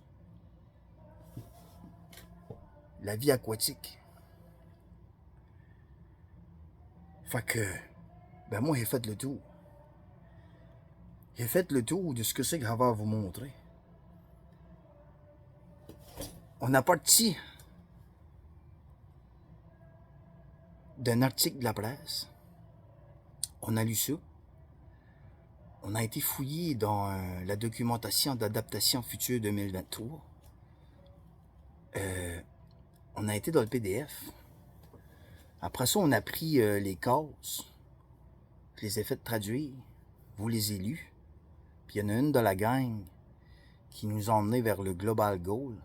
La vie aquatique. Fait que, ben moi j'ai fait le tour. J'ai fait le tour de ce que c'est que j'avais à vous montrer. On a parti d'un article de la presse. On a lu ça. On a été fouillé dans la documentation d'adaptation future 2023. On a été dans le PDF. Après ça, on a pris les cases. Je les ai fait traduire. Vous les avez lus. Puis il y en a une de la gang qui nous a emmenés vers le Global Goal.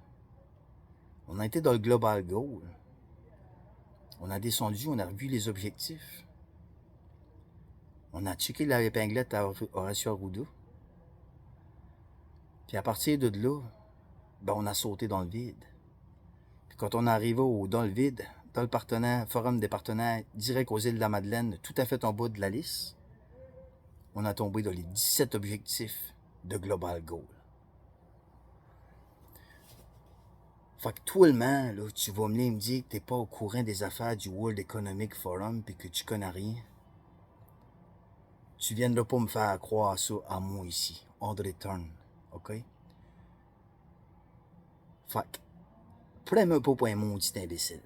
On a été dans le Global Goal. On a descendu, on a revu les objectifs. On a checké la épinglette à Horacio Arruda. Puis à partir de là, ben on a sauté dans le vide. Puis quand on est arrivé dans le vide, dans le forum des partenaires, direct aux îles de la Madeleine, tout à fait en bas de la liste, on a tombé dans les 17 objectifs de Global Goal. Fait que toi, là, tu vas venir me dire que t'es pas au courant des affaires du World Economic Forum puis que tu connais rien. Tu viendras pas me faire croire ça à moi ici, André Turn, OK? Fait que, prends-moi pas pour un maudit imbécile,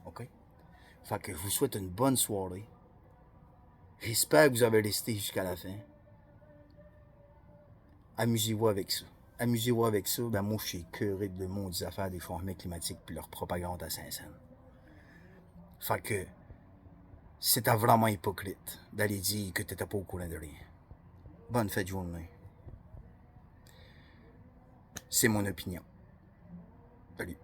OK? Fait que je vous souhaite une bonne soirée. J'espère que vous avez resté jusqu'à la fin. Amusez-vous avec ça. Ben moi, je suis écœuré de maudits affaires des changements climatiques puis leur propagande à Saint-Saëns. Fait que, c'était vraiment hypocrite d'aller dire que t'étais pas au courant de rien. Bonne fête de journée. C'est mon opinion. Salut.